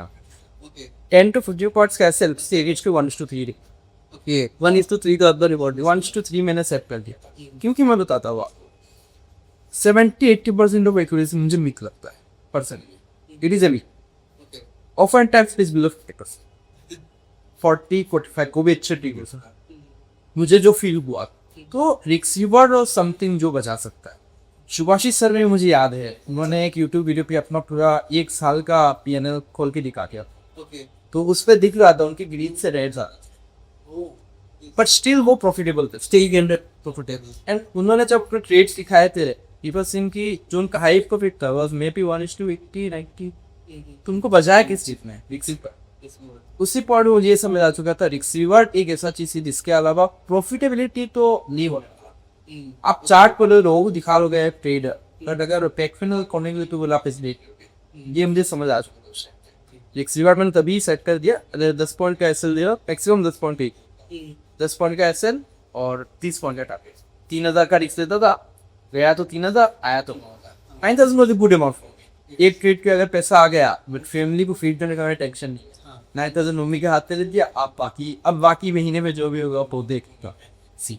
[SPEAKER 1] 10 to 50 पॉइंट्स का एसेट स्टेज के 1:3 ओके 1:3 का अपना रिवॉर्ड 1:3 मैंने सेट कर दिया, क्योंकि मैं बताता हुआ 70-80% ऑफ एक्यूरेसी मुझे वीक लगता है percent, it is a week of end times is below 50%, 40-45 को भी अच्छे ठीक है मुझे जो फील हुआ। तो रिसीवर और समथिंग जो बचा सकता है, शुभाशीष सर में मुझे याद है उन्होंने एक YouTube वीडियो पे अपना पूरा 1 साल का PNL खोल के दिखा दिया। तो उस पर दिख रहा था उनके ग्रीन से रेड था, बट स्टिल वो प्रॉफिटेबल थे, स्टिल प्रॉफिटेबल। एंड उन्होंने जब अपने ट्रेड्स दिखाए थे पीपल सिंह की, जो उनका हाई प्रॉफिट था वाज मे बी 1:80-90, तो उनको बजाया किस चीज में, रिक्सी पर। उसी पॉइंट में मुझे ये समझ आ चुका था रिसीवर एक ऐसा चीज है जिसके अलावा प्रॉफिटेबिलिटी तो नहीं हो, आप चार्ट पर लोग दिखा लोगे ट्रेडर, बट अगर पैकफिनल करने के लिए तो बोला आप इसलिए, ये मुझे समझ आ चुका। रिसीवर मैंने तभी सेट कर दिया, अगर 10 पॉइंट का एसएल दिया, मैक्सिमम 10 पॉइंट की, 10 पॉइंट का एसएल और 30 पॉइंट का टारगेट, 3,000 का रिस्क देता था, गया तो 3,000 आया तो 9,000 वाज गुड अमाउंट। एक ट्रेड के अगर पैसा आ गया बट फैमिली को फीड करने का टेंशन नहीं, 9,000 मम्मी के हाथ में दे दिया, आप बाकी महीने में जो भी होगा वो देखेगा सी।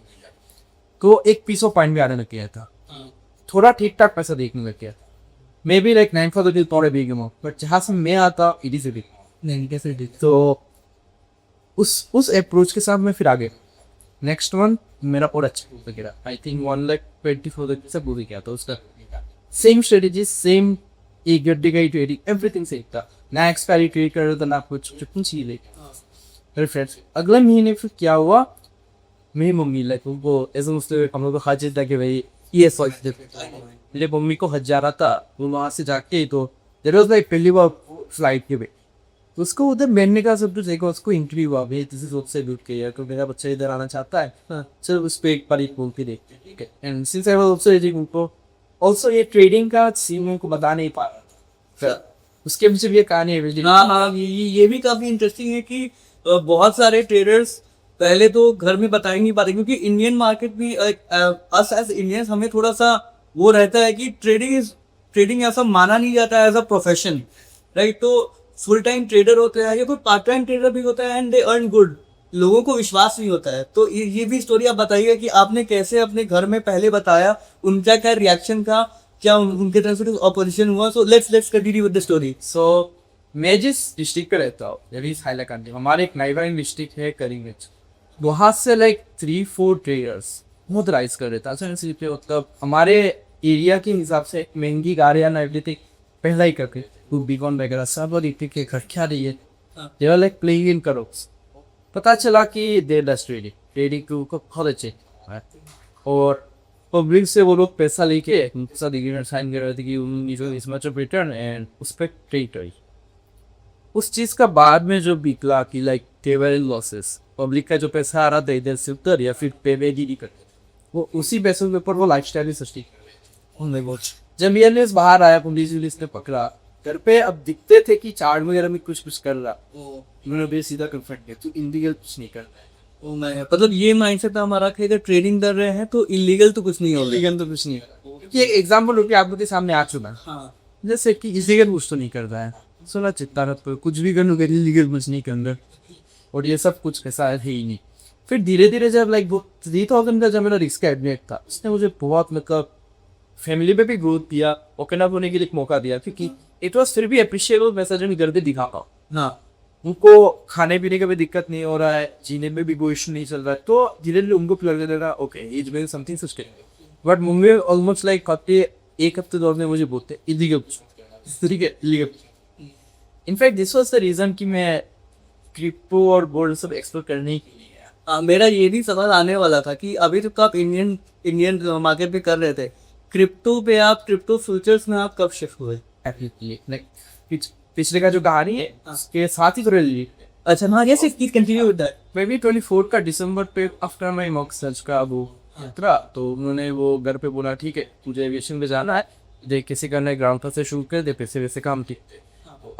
[SPEAKER 1] तो एक पीस ऑफ माइंड भी आने लग गया था, थोड़ा ठीक ठाक पैसा देखने लग गया था, may be like 9 for the deal थोड़े बिग अमाउंट, बट जहाँ से मैं आता इट इज बिग। तो उस अप्रोच के साथ मैं फिर आगे नेक्स्ट मंथ मेरा और अच्छा गिरा, आई थिंक 1,24,000 से पूरी किया था उसका, सेम स्ट्रेटेजी सेम, एक गड्ढे का ट्रेडिंग एवरीथिंग सेम था, ना एक्सपायरी ट्रेड कर रहा था ना कुछ ही। मेरे फ्रेंड्स अगले महीने फिर क्या हुआ, मेरी मम्मी लाइक उनको ऐसे मुझसे हम लोग को हज था कि भाई ये सोच मेरे मम्मी को हज जा रहा था, वो वहाँ से जाके तो देयर वाज लाइक पहली बार फ्लाइट के पे, तो उसको उधर बैठने का सब कुछ देखो, उसको इंटरव्यू हुआ भाई किसी सोच से लूट के यार तो मेरा बच्चा इधर आना चाहता है, चल उस पर एक बार बोल के देखते, ठीक है। And since I was also ageing उनको ऑल्सो ये ट्रेडिंग का सीन उनको बता नहीं पा रहा था, उसके पीछे भी ये कहानी है।
[SPEAKER 2] हाँ, ये भी काफी इंटरेस्टिंग है कि बहुत सारे ट्रेडर्स पहले तो घर में बता ही नहीं पाते, क्योंकि इंडियन मार्केट में अस एज इंडियंस हमें थोड़ा सा वो रहता है कि ट्रेडिंग ऐसा माना नहीं जाता है एज अ प्रोफेशन, राइट। तो फुल टाइम ट्रेडर होते हैं या कोई पार्ट टाइम ट्रेडर भी होता है एंड दे अर्न गुड, लोगों को विश्वास नहीं होता है। तो ये भी स्टोरी आप बताइए कि आपने कैसे अपने घर में पहले बताया, उनका क्या रिएक्शन था, क्या उनके तरफ से ऑपोजिशन हुआ। So let's continue with the story.
[SPEAKER 1] So मैं जिस डिस्ट्रिक्ट पे रहता हूँ, हाईलाकंडी, हमारे एक नाइबरिंग डिस्ट्रिक्ट है करीमगंज। वहाँ से लाइक 3-4 ट्रेडर्स बहुत राइज कर रहे थे। अच्छा सिर्फ मतलब हमारे एरिया के हिसाब से महंगी गाड़ियाँ ना एवरीथिंग पहला ही करके बीकॉन वगैरह सब और इतने के घर क्या रही है, they are like playing in crores. पता चला कि देर दस ट्रेडिंग को बहुत अच्छे है। और पब्लिक से वो लोग पैसा लेके साथ एग्रीमेंट साइन कर रहे थे कि इस मच ऑफ रिटर्न एंड उस पर ट्रेड रही। उस चीज़ का बाद में जो बिकला कि लाइक टेबल लॉसेस, पब्लिक का जो पैसा आ रहा था इधर से उधर या फिर पेमेंट ही नहीं करते, वो उसी पैसों के ऊपर वो लाइफ स्टाइल ही सस्ती जब ये न्यूज़ बाहर आया, पुलिस ने पकड़ा। घर पे अब दिखते थे कि चार्ट वगैरह में कुछ कर रहा, उन्होंने भी सीधा कन्फर्ट किया तू इलीगल कुछ नहीं कर रहा है।
[SPEAKER 2] मतलब ये माइंडसेट हमारा कि अगर ट्रेडिंग कर रहे हैं तो इलीगल तो कुछ नहीं होगा।
[SPEAKER 1] इलीगल तो कुछ नहीं है। क्योंकि एक एग्जाम्पल होकर आप लोग के सामने आ चुका है।
[SPEAKER 2] हाँ।
[SPEAKER 1] जैसे कि इलीगल कुछ तो नहीं कर रहा है, सोना चित्ता पर कुछ भी करने इलीगल कुछ नहीं कर रहा, और ये सब कुछ ऐसा है ही नहीं। फिर धीरे धीरे जब लाइक वो 3000 का जब मेरा रिस्क एडमिट था, उसने मुझे बहुत मतलब फैमिली पे भी ग्रोथ दिया, ओपन अप होने के लिए एक मौका दिया। क्योंकि इट वॉज फिर भी अप्रिशिएबल पैसा जो मैं घर पे दिखा पाऊँ।
[SPEAKER 2] हाँ,
[SPEAKER 1] उनको खाने पीने का भी दिक्कत नहीं हो रहा है, जीने में भी कोई इशू नहीं चल रहा है, तो धीरे धीरे उनको लग रहा ओके एज में something sustainable. But Mumbai almost like एक हफ्ते दौर में मुझे बोलते इलीगल, ठीक है illegal. In fact this was the reason कि मैं क्रिप्टो और गोल्ड सब एक्सप्लोर करने के लिए।
[SPEAKER 2] मेरा ये भी सवाल आने वाला था कि अभी तक आप इंडियन मार्केट पे कर रहे थे, क्रिप्टो पे आप क्रिप्टो फ्यूचर्स में आप कब शिफ्ट हुए?
[SPEAKER 1] पिछले का जो कहानी है उसके साथ ही थोड़े
[SPEAKER 2] अच्छा हाँ, yes please continue with that.
[SPEAKER 1] May be 24 का दिसंबर पे आफ्टर माई मॉक सर्च का वो यात्रा, तो उन्होंने वो घर पे बोला ठीक है तुझे एविएशन में जाना है, देख किसी करने ग्राउंड पर से शुरू कर दे, पैसे वैसे काम थी।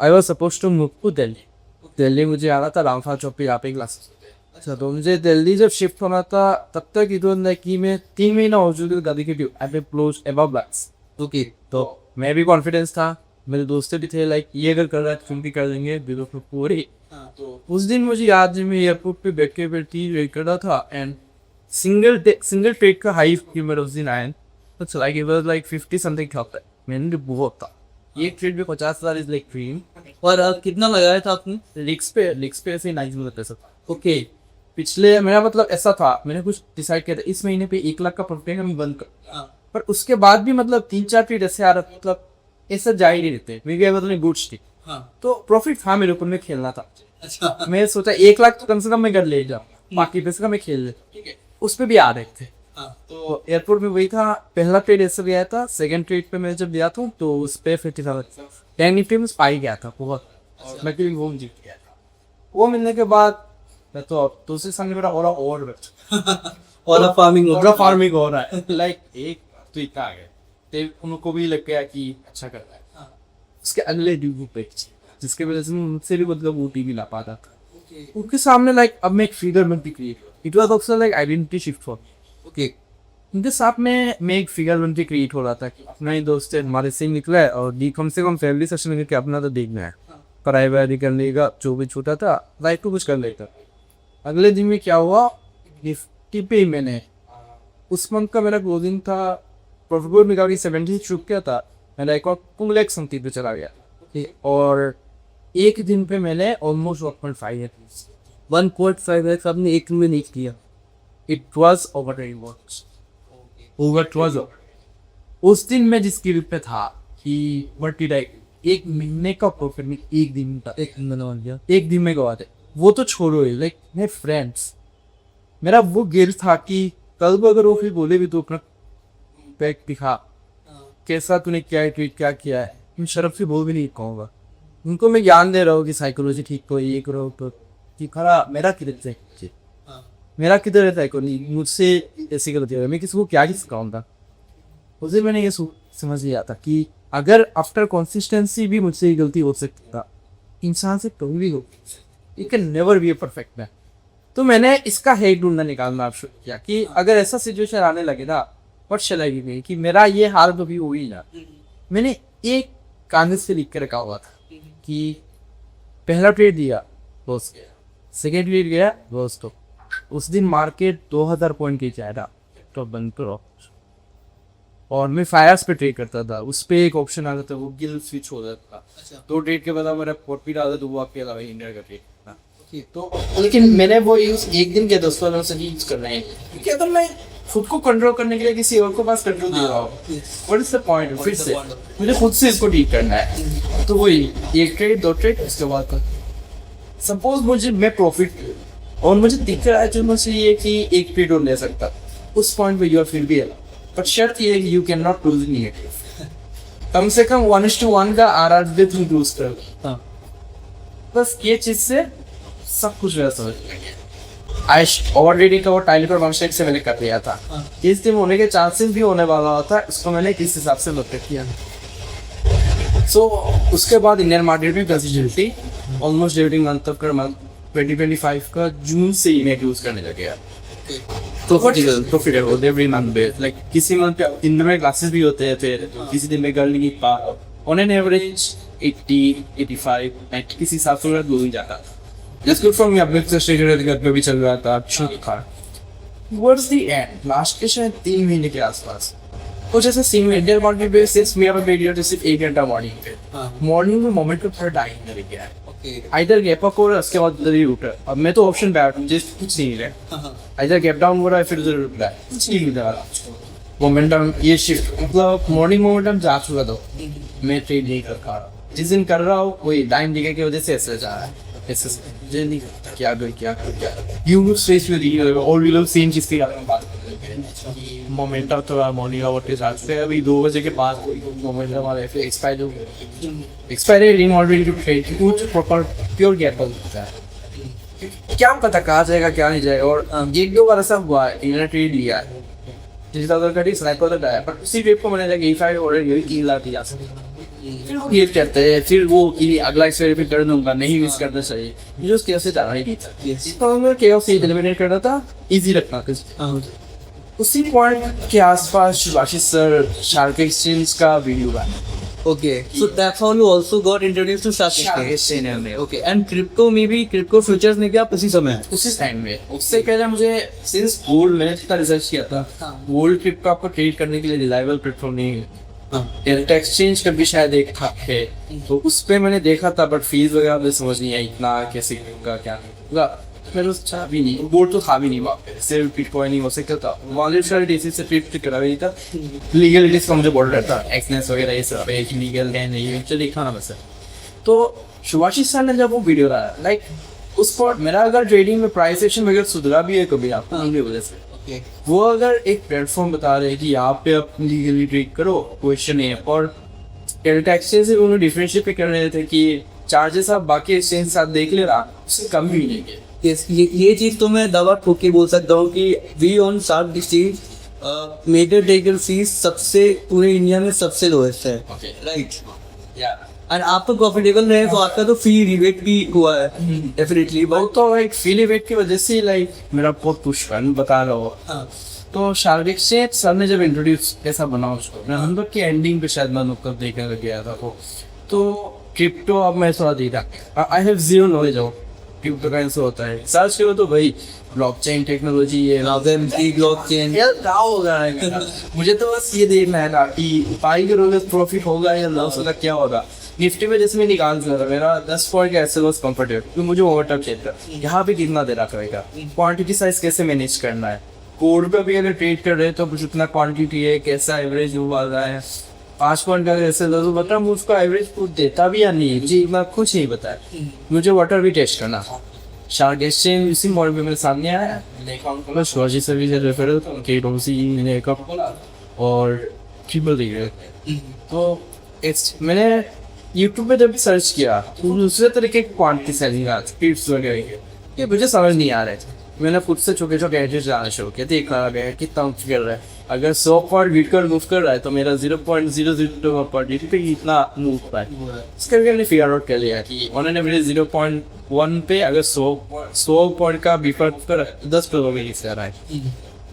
[SPEAKER 1] I was suppose to move to Delhi मुझे आना था रामफा चौक पे यहाँ पे क्लासेस। अच्छा तो मुझे दिल्ली जब शिफ्ट होना था तब तक इधर कि मैं 3 महीना हो चुके गाड़ी के क्लोज अबव ब्लैक्स। ओके, तो मैं भी कॉन्फिडेंस था, मेरे दोस्त भी थे लाइक ये अगर कर रहा है तुम भी कर देंगे पूरी। तो उस दिन मुझे याद है मैं एयरपोर्ट पे बैठ के वेट कर रहा था एंड सिंगल ट्रेड का हाई मेरा उस दिन आया। तो like it was like 50 something था, मैंने बहुत था एक ट्रेड में 50,000 इज लाइक ड्रीम।
[SPEAKER 2] और कितना लगाया था आपने?
[SPEAKER 1] लिक्स पे ऐसे नाइस मिलता है सब। ओके, पिछले मेरा मतलब ऐसा था, मैंने कुछ डिसाइड किया था इस महीने पे 1 लाख का प्रॉफिट मैं बंद कर, पर उसके बाद भी मतलब 3-4 ट्रेड ऐसे आ रहा, मतलब ऐसा जा ही नहीं रहते मेरे मतलब बूट्स थी। तो प्रॉफिट था मेरे ऊपर, में खेलना था।
[SPEAKER 2] अच्छा,
[SPEAKER 1] मैं सोचा 1 लाख तो कम से कम मैं कर ले जाऊँ, बाकी पैसे का मैं खेल ले, ठीक है। उस पे भी आ रहे थे। तो एयरपोर्ट में वही था, पहला ट्रेड ऐसे भी आया था, सेकंड ट्रेड पे मैं जब गया था तो उस पे 50,000 10 निफ्टी में पाई गया था बहुत, और मैं भी वो जीत गया था। वो मिलने के बाद मैं तो दूसरे संग मेरा
[SPEAKER 2] और फार्मिंग
[SPEAKER 1] हो रहा है लाइक एक तो इतना आ गया, उनको भी लग गया कि अच्छा कर रहा है। उसके अगले ड्यू पे जिसके वजह से मुझसे भी मतलब वो टीवी ला पाता था। उनके सामने लाइक अब मैं एक फिगर बनती create, it was also like identity shift for okay. उनके साथ में मैं एक फिगर बनती क्रिएट हो रहा था कि अपना ही दोस्त है हमारे से निकला है और कम से कम फैमिली सेशन में करके अपना तो देखना है, पढ़ाई वढ़ाई करने का जो भी छोटा था लाइफ को कुछ कर लेता। अगले दिन में क्या हुआ, निफ्टी पे ही मैंने उस मंथ का मेरा क्लोजिंग था प्रॉफिट निकाल के 70 चुक गया था, मेरा एक और 2 लाख समथिंग पे चला गया, और एक दिन पे मैंने ऑलमोस्ट
[SPEAKER 2] 1.5 लाख आपने एक दिन में नहीं किया।
[SPEAKER 1] इट वाज उस दिन मैं जिस गिर पे था कि एक महीने का प्रॉफिट में एक दिन में गवा थे। वो तो छोड़ो ही, लाइक मेरे फ्रेंड्स, मेरा वो गिर था कि कल को अगर वो फिर बोले भी तो अपना पैक दिखा कैसा तूने क्या ट्वीट क्या किया है, मैं शर्फ से बोल भी नहीं कहूँगा। उनको मैं ज्ञान दे रहा हूँ कि साइकोलॉजी ठीक हो, ये करो तो कि खरा मेरा किधर है, मेरा किधर रहता है, कोई मुझसे ऐसी गलती है, मैं किसी को क्या ही सिखाऊंगा। उसे मैंने ये समझ लिया था कि अगर आफ्टर कंसिस्टेंसी भी मुझसे ये गलती हो सकती था, इंसान से कभी भी हो, you can never be a perfect man. तो मैंने इसका हेड ढूंढना निकालना शुरू किया कि अगर ऐसा सिचुएशन आने लगे ना, और चलेगी नहीं कि मेरा ये हाल कभी हो ही ना। मैंने एक कागज से लिख के रखा हुआ था कि पहला ट्रेड दिया लॉस गया, सेकेंड वीक गया दोस्तों, उस दिन मार्केट 2000 पॉइंट की जा रहा तो बंद करो, और मैं फायर्स पे ट्रेड करता था, उस पे एक ऑप्शन आता था वो गिल स्विच हो जाता था।
[SPEAKER 2] अच्छा।
[SPEAKER 1] 2 ट्रेड के बाद मेरा प्रॉफिट आता तो वो आपके अलावा इंडिया का ट्रेड था। तो लेकिन मैंने वो यूज एक दिन के दोस्तों ने से यूज करना है, क्योंकि अगर मैं खुद को कंट्रोल करने के लिए किसी और को पास कंट्रोल दे रहा हूँ, व्हाट इज द पॉइंट? फिर से मुझे खुद से इसको डील करना है। तो वही 1 ट्रेड 2 ट्रेड उसके बाद सपोज मुझे मैं प्रॉफिट और मुझे दिख रहा है जो मुझे ये कि 1 ट्रेड और ले सकता, उस पॉइंट पे यू आर फिर भी है, बट शर्त ये है कि you can not lose negative. कम से कम 1:1 का आरआर भी तुम लूज कर।
[SPEAKER 2] हाँ।
[SPEAKER 1] बस ये चीज से सब कुछ वैसा हो जाएगा। आई ओवर रेडिंग का वो टाइलर वंशेक से मैंने कर लिया था, इस दिन होने के चांसेस भी होने वाला होता है, उसको मैंने किस हिसाब से लोग किया। सो उसके बाद इंडियन मार्केट में कंसिस्टेंटली ऑलमोस्ट एवरी मंथ तक कर मंथ 2025 का जून से ही मैं यूज करने लगे यार। Profitable every month base, like किसी मंथ पे दिन में क्लासेस भी होते हैं, फिर किसी दिन में कर ली ऑन एन एवरेज 80 85 90 किसी हिसाब से मेरा दूर जाता था। That's good for me, अपने से स्टेज घर पे भी चल रहा था, अच्छा था। Towards the end, लास्ट के शायद 3 महीने के आसपास, और जैसे सेम इंडियन मार्केट पे सिर्फ मेरा वीडियो तो सिर्फ 1 घंटा मॉर्निंग पे, मॉर्निंग में मोमेंट को थोड़ा डाइन कर गया है। आइदर गैप अप हो रहा है, उसके बाद जल्दी उठ रहा है। अब मैं तो ऑप्शन बैठ हूँ, जिस कुछ नहीं रहा, आइदर गैप डाउन हो रहा है फिर जरूर उठ रहा है, कुछ नहीं मिल रहा। मोमेंटम ये शिफ्ट मतलब मॉर्निंग मोमेंटम जा चुका था, मैं ट्रेड नहीं कर पा रहा, जिस दिन कर रहा हूँ वही टाइम दिखे की वजह से ऐसे जा रहा है। मुझे नहीं करता क्या you will space with you और वी विल सेम चीज की बात करेंगे। मोमेंटम तो मॉर्निंग आवर के साथ से अभी 2 बजे के बाद मोमेंटम हमारे फिर expiry rating already to trade कुछ प्रॉपर प्योर गैप होता है, क्या पता कहाँ जाएगा क्या नहीं जाएगा। और 1-2 बार ऐसा हुआ है, इन्होंने ट्रेड लिया है जिस तरह का स्नाइपर तक आया, पर उसी वेब को मैंने लगा E5 और ये 3 लाख जा सकते, फिर वो ये कहते हैं, फिर वो कि अगला इस वेब पे कर दूंगा, नहीं यूज करना चाहिए, मुझे उस कैसे जाना ही था। इसको मैं केओस से एलिमिनेट करना था, इजी रखना था। उसी पॉइंट के आसपास शिवाशी सर शार्क एक्सचेंज का वीडियो बना।
[SPEAKER 2] Okay, so that's how you also got introduced to Shark Exchange. Okay, and crypto में भी crypto futures ने क्या उसी समय
[SPEAKER 1] उसी टाइम में, उससे पहले मुझे सिंस गोल्ड मैंने जितना रिसर्च किया था, गोल्ड क्रिप्टो आपको ट्रेड करने के लिए रिलायबल प्लेटफॉर्म नहीं है। डेल्टा एक्सचेंज का भी शायद एक था है, तो उस पर मैंने देखा था, बट फीस वगैरह मुझे समझ नहीं आई इतना कैसे होगा क्या होगा, मेरे उस था भी नहीं, गोल्ड तो था भी नहीं वहाँ पे, सिर्फ बिटकॉइन नहीं हो सकता था, वॉलेट शायद इसी से ट्रिप करा भी नहीं था, लीगलिटीज का मुझे बोल रहा था, एक्सनेस वगैरह ये सब लीगल है नहीं, चलिए देखा ना बस। तो शुभाशीष सर ने जब वो वीडियो लाया, लाइक उस पर मेरा अगर ट्रेडिंग में प्राइस एक्शन वगैरह सुधरा भी है कभी आपको उनकी वजह से, वो अगर एक प्लेटफॉर्म बता रहे हैं कि यहाँ पे आप लीगली ट्रेड करो, क्वेश्चन है, और डेल्टा एक्सचेंज से उन्होंने डिफरेंशिएट कर रहे थे कि चार्जेस आप बाकी एक्सचेंज साथ देख ले रहा, उससे कम भी नहीं है।
[SPEAKER 2] ये चीज तो मैं दवा ठोक के बोल सकता हूँ कि we on shark exchange major taker fees सबसे पूरे इंडिया में सबसे लोएस्ट है, राइट? एंड आप तो प्रॉफिटेबल रहे तो आपका तो फी रिबेट भी हुआ है डेफिनेटली,
[SPEAKER 1] बहुत तो लाइक फी रिबेट की वजह से लाइक मेरा बहुत पुश बता रहा हो। तो शार्क एक्सचेंज सर ने जब इंट्रोड्यूस कैसा बना उसको, मैं हम लोग की एंडिंग पे शायद मैं नुक्कड़ देखने गया था वो, तो क्रिप्टो अब मैं थोड़ा देखा, I have zero knowledge of crypto का ऐसा होता है, सर्च करो तो भाई ब्लॉकचेन टेक्नोलॉजी है,
[SPEAKER 2] ब्लॉकचेन
[SPEAKER 1] क्या होगा मुझे तो बस ये देखना है ना कि पाई करोगे प्रॉफिट होगा या लॉस होगा, क्या होगा। निफ्टी में जैसे मैं निकाल रहा मेरा 10 पॉइंट का ऐसे लॉस कंफर्टेबल, क्योंकि मुझे ओवरटर्म चाहिए था, यहाँ पे कितना दे रखा रहेगा, क्वांटिटी साइज कैसे मैनेज करना है, कोड पे भी अगर ट्रेड कर रहे हैं तो कुछ उतना क्वांटिटी है, कैसा एवरेज हुआ रहा है, 5 पॉइंट का ऐसे लॉस बता, मैं उसको एवरेज कुछ देता भी या नहीं, मुझे मैं कुछ नहीं बताया, मुझे वाटर भी टेस्ट करना। शार्क एक्सचेंज इसी मॉडल पे मेरे सामने आया, देखा शिवाजी सर्विस रेफरल उनके मैंने एक और ट्रिपल देख रहे, तो मैंने यूट्यूब पे जब भी सर्च किया तो दूसरे तरीके की क्वांटिटी सेलिंग टिप्स वगैरह ये मुझे समझ नहीं आ रहे थे, मैंने खुद से छोटे छोटे एड्रेस जाना शुरू किया, देखा गया कितना मूव कर रहा है, अगर 100 पॉइंट बीट कर मूव कर रहा है तो मेरा 0.002 पॉइंट पे इतना मूव रहा है, इसका भी हमने फिगर आउट कर लिया कि ऑन एन एवरेज 0.1 पे अगर 100 पॉइंट का बीफर कर 10 प्रोबेबिलिटी से आ रहा है,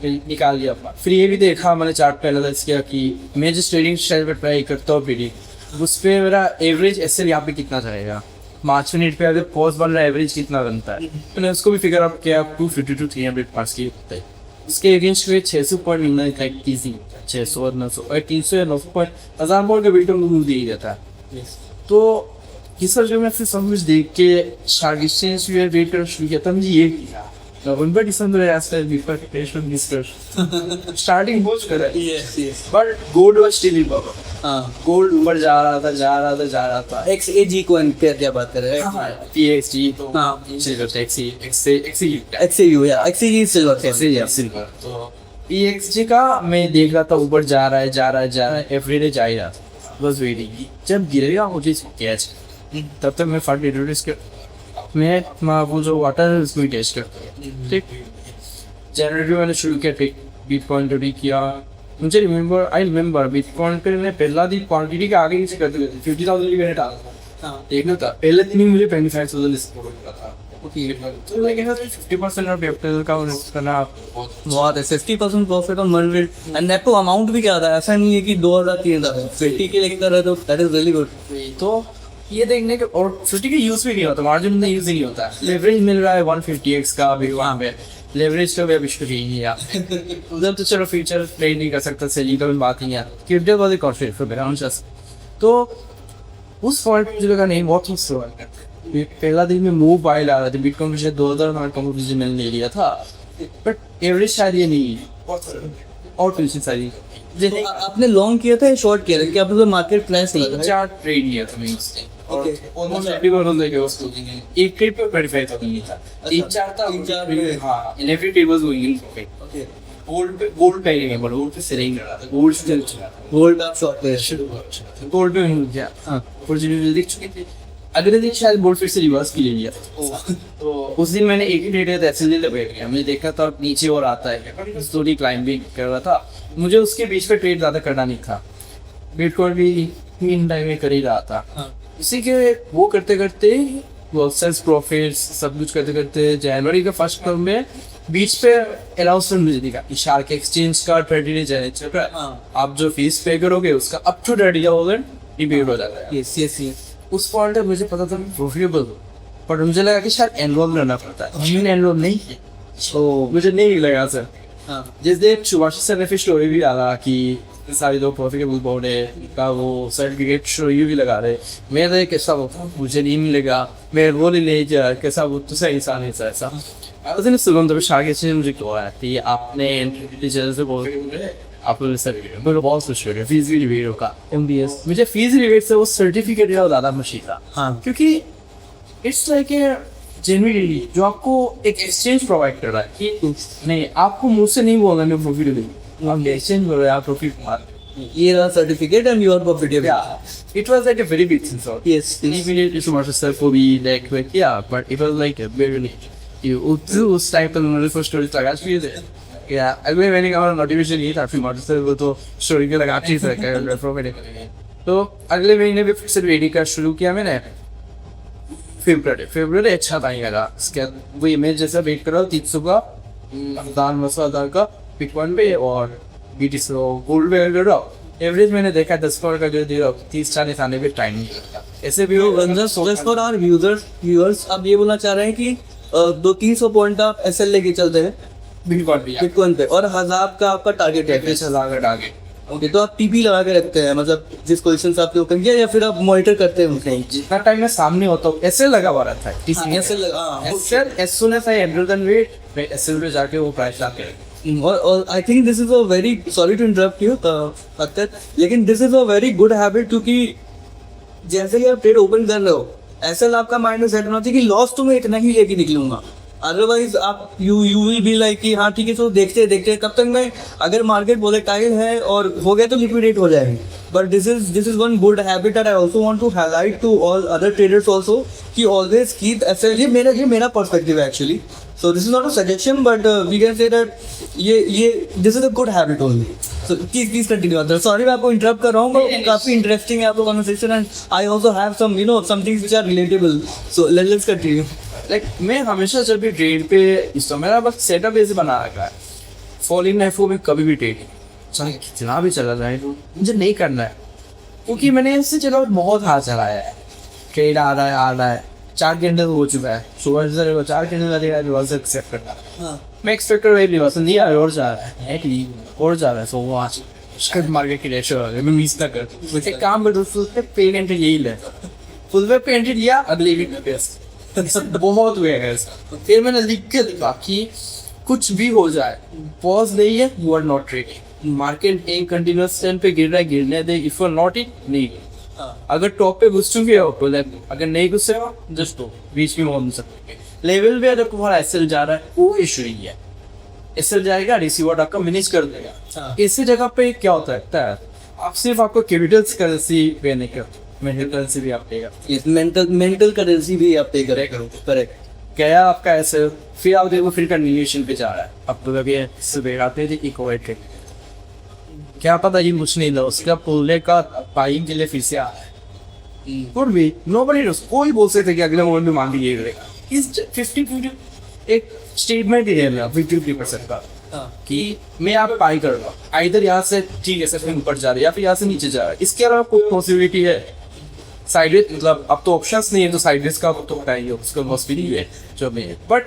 [SPEAKER 1] निकाल लिया अपना। फिर ये भी देखा मैंने चार्ट पे एनालाइज किया कि मैं जिस ट्रेडिंग स्टाइल पर ट्राई करता हूँ पीडी, उस पर मेरा एवरेज एसएल यहाँ पे कितना जाएगा, 5 मिनट पे अगर पॉज बन रहा है एवरेज कितना बनता है, मैंने उसको भी फिगर आउट किया। 250 to 300 पास की होता है। उसके अगेंस्ट में 600 पॉइंट मिलना है ईजी, 600 और 900 और 300 या 900 पॉइंट 1000 पॉइंट का वेट मुझे दे ही जाता है। तो ये सब जो मैं फिर सब कुछ देख के शार्क एक्सचेंज में वेट करना शुरू किया था। मुझे ये किया नवंबर दिसंबर ऐसा बिफोर प्रिपरेशन डिस्कस स्टार्टिंग बहुत कर रहा है, but gold was still in bubble.
[SPEAKER 2] हाँ,
[SPEAKER 1] गोल्ड ऊपर जा रहा था।
[SPEAKER 2] XAG को क्या बात कर रहे हैं?
[SPEAKER 1] PXG तो
[SPEAKER 2] हाँ।
[SPEAKER 1] सिल्वर XAG
[SPEAKER 2] XAU या XAG सिल्वर
[SPEAKER 1] सिल्वर। तो PXG का मैं देख रहा था ऊपर जा रहा है एवरीडे जा ही रहा था, बस वेटिंग। जब गिरेगा मुझे कैच, तब तक मैं फट इंट्रोड्यूस कर मैं वो जो वाटर उसको टेस्ट कर। ठीक, जनवरी मैंने शुरू किया। ठीक, बिटकॉइन ट्रेडिंग किया। मुझे रिमेंबर बिटकॉइन पे मैंने पहला दिन क्वांटिटी के आगे नीचे करते 50,000 की मैंने डाला था। देखना था पहले दिन ही मुझे 25,000 सपोर्ट मिला था। तो मैं कहता था 50% ऑफ कैपिटल का इन्वेस्ट करना
[SPEAKER 2] बहुत है। 50% profit on one rate and net amount भी क्या था? ऐसा नहीं है कि 2,000 3,000 50 के लेकर कर रहे तो दैट इज रियली गुड।
[SPEAKER 1] तो ये देखने के और 50 का यूज भी नहीं होता, मार्जिन में यूज ही नहीं होता। लेवरेज मिल रहा है 150x का भी वहाँ पे। लेवरेज तो भी कुछ नहीं है उधर। तो चलो फ्यूचर ट्रेड नहीं कर सकता, सैलरी का भी बात नहीं है। क्रिप्टो वाले कॉन्फिडेंट फॉर बैलेंस। तो उस पॉइंट पे मुझे लगा नहीं बहुत मुश्किल है। पहला दिन में मूव बाय ला रहा था बिटकॉइन में, शायद 2000 कंपनी मैंने ले लिया था, बट एवरेज शायद ये नहीं है और ट्यूशन सारी।
[SPEAKER 2] तो आपने लॉन्ग किया था या शॉर्ट किया था कि आपने मार्केट प्राइस लगा?
[SPEAKER 1] 4 ट्रेड लिया था मैंने उसने।
[SPEAKER 2] Okay.
[SPEAKER 1] ऑलमोस्ट एवरीवन हो जाएगा उसको। एक ट्रेड पे 25 था, 3-4 था।
[SPEAKER 2] 3-4
[SPEAKER 1] हाँ, in every trade was going in profit.
[SPEAKER 2] Okay,
[SPEAKER 1] gold पे नहीं, बट गोल्ड पे सेलिंग कर रहा था। गोल्ड से चल रहा था।
[SPEAKER 2] गोल्ड आप शॉर्ट पे
[SPEAKER 1] गोल्ड पे नहीं गया। हाँ, अपॉर्चुनिटी दिख चुकी थी। अगले दिन शायद गोल्ड फिर से रिवर्स की ले लिया। तो उस दिन मैंने एक ही ट्रेड ऐसे ले बैठ गया। मैंने देखा था नीचे और आता है, स्टोरी क्लाइंबिंग कर रहा था। मुझे उसके बीच पे ट्रेड ज़्यादा करना नहीं था। बिटकॉइन भी मीन टाइम में कर ही रहा था। इसी के वो करते करते लॉसेस प्रॉफिट्स सब कुछ करते करते जनवरी का फर्स्ट टर्म में बीच पे अनाउंसमेंट मिल देगा कि शार्क एक्सचेंज का 30 डे चल रहा है। आप जो फीस पे करोगे उसका अप टू 30,000 डिबेट हो जाता है।
[SPEAKER 2] यस।
[SPEAKER 1] उस पॉइंट पे मुझे पता था प्रॉफिटेबल, पर मुझे लगा कि शायद एनरोल करना पड़ता है। मैंने एनरोल नहीं किया, तो मुझे नहीं लगा सर। जिस दिन सुभाष सर ने फिर स्टोरी भी डाला कि सारी लोग प्रॉफिटेबल बोर्ड है का वो सर्टिफिकेट स्टोरी भी लगा रहे, मैं कैसा वो मुझे नहीं मिलेगा, मैं वो नहीं कैसा वो तो सही इंसान है ऐसा। उसने सुबह तब शार्क एक्सचेंज मुझे क्यों आया थी आपने टीचर से बोल आपको सर्टिफिकेट मेरे बहुत खुश हो गया। फीस भी रिवेट होगा MBS, मुझे फीस रिवेट से वो सर्टिफिकेट ज़्यादा खुशी था। हाँ, क्योंकि इट्स लाइक ए जेन्युइनली जो आपको एक एक्सचेंज प्रोवाइड कर रहा है कि नहीं, आपको मुझ से नहीं बोलना मैं प्रॉफिटेबल, आप एक्सचेंज कर रहे हैं, आप प्रॉफिट मार
[SPEAKER 2] ये रहा certificate and you are profitable.
[SPEAKER 1] Yeah, it was like a very big thing.
[SPEAKER 2] Yes.
[SPEAKER 1] Immediately so much stuff for me, like yeah, but it was like a very you do type of another first story like actually there. Yeah, I mean when I got a notification ये था फिर model वो तो story के लगा चीज है profit. तो अगले महीने भी फिर से रेडी का शुरू किया मैंने। फरवरी अच्छा था ही लगा। इसके वो इमेज जैसा वेट कर रहा हूँ 300 का 1000 का बिटकॉइन पे और BTC गोल्ड पे कर रहा हूँ। एवरेज मैंने देखा 10 करोड़ का जो दिया 30-40 आने पे टाइम नहीं लगता। ऐसे भी
[SPEAKER 2] फॉर आवर व्यूअर्स आप ये बोलना चाह रहे हैं कि 200-300 पॉइंट आप SL लेके चलते हैं बिटकॉइन पे और 1000 का आपका टारगेट है।
[SPEAKER 1] 10,000 का टारगेट।
[SPEAKER 2] ओके, तो आप TP लगा के रखते हैं, मतलब जिस पोजीशन से आपने ओपन किया, या फिर आप मॉनिटर करते हैं?
[SPEAKER 1] नहीं, जितना टाइम मैं सामने होता हूँ ऐसे लगा हुआ रहता है। as soon as I enter the rate मैं SL पे जाके वो प्राइस लाके
[SPEAKER 2] और I think this is a very sorry to interrupt you Akhtar, लेकिन this is a very good habit, क्योंकि जैसे ही आप ट्रेड ओपन कर रहे हो ऐसा आपका माइंड में सेट होना चाहिए कि लॉस तो मैं इतना ही लेके निकलूंगा। अदरवाइज आप यू विल बी लाइक कि हाँ ठीक है तो देखते देखते कब तक मैं, अगर मार्केट वोलेटाइल है और हो गया तो लिक्विडेट हो जाएंगे। But this is one good habit and I also want to highlight to all other traders also कि ऑलवेज कीप एसएल। ये मेरा पर्सपेक्टिव है actually, so this is not a suggestion but we can say that ये this is a good habit only. So please continue. Sorry मैं आपको interrupt कर रहा हूँ, बट काफी इंटरेस्टिंग है आपका conversation and I also have some some things which are relatable, so let's continue.
[SPEAKER 1] Like मैं हमेशा जब भी ट्रेड पे इस मेरा बस सेटअप ऐसे बना रखा है, फॉलिंग एफओ में कभी भी ट्रेड चाहे कितना भी चला जाए मुझे नहीं करना है, क्योंकि मैंने इससे चलो बहुत हाथ चलाया है। ट्रेड आ रहा है 4 कैंडल हो चुका है, सुबह से 4 कैंडल लगेगा रिवर्सल एक्सेप्ट करना।
[SPEAKER 2] हाँ
[SPEAKER 1] मैं एक्सपेक्ट कर रहा रिवर्सल नहीं आया और जा रहा है ठीक और जा रहा है, सो वो आज स्कट मार के क्रेश हो गया। मैं मिस ना कर एक काम कर फुल पे पे एंट्री यही ले, फुल पे एंट्री लिया अगले वीक में बेस्ट बहुत हुए है इसका। फिर मैंने लिख के दिखा कि कुछ भी हो जाए पॉज नहीं है, you are not trading. Market एक कंटिन्यूअस ट्रेंड पे गिर रहा है, गिरने दे, if you are not it नहीं। अगर टॉप पे घुस चुके हो तो अगर नहीं घुसे हो जस्ट तो बीच में घूम सकते। लेवल पे अगर तुम्हारा एसएल जा रहा है वो इशू ही है, एसएल जाएगा रिसीवर आपका मैनेज कर देगा। इसी जगह पे क्या होता है आप सिर्फ आपको कैपिटल्स करेंसी पे नहीं करते, मेंटल करेंसी भी आप देगा,
[SPEAKER 2] मेंटल करेंसी भी आप पे करें करेक्ट।
[SPEAKER 1] गया आपका एसएल, फिर आप देखो फिर कंटिन्यूएशन पे जा रहा है। अब तो अभी सुबह आते थे इक्वेट के क्या पता ये कुछ नहीं था उसका पुल्ले का बाइंग के लिए फिर से आ रहा है। कुछ भी नोबडी नोस, कोई बोल सकते कि अगले मोमेंट में मांग लिए करेगा। इस 50-50 एक स्टेटमेंट ही है 50% का कि मैं आप पाई कर रहा हूँ, इधर यहाँ से ठीक है सर ऊपर जा रहा है या फिर यहाँ से नीचे जा रहा है, इसके अलावा कोई पॉसिबिलिटी है साइडवेज, मतलब अब तो ऑप्शंस नहीं है तो साइडवेज का तो पता ही है उसका पॉसिबिलिटी है जो में, बट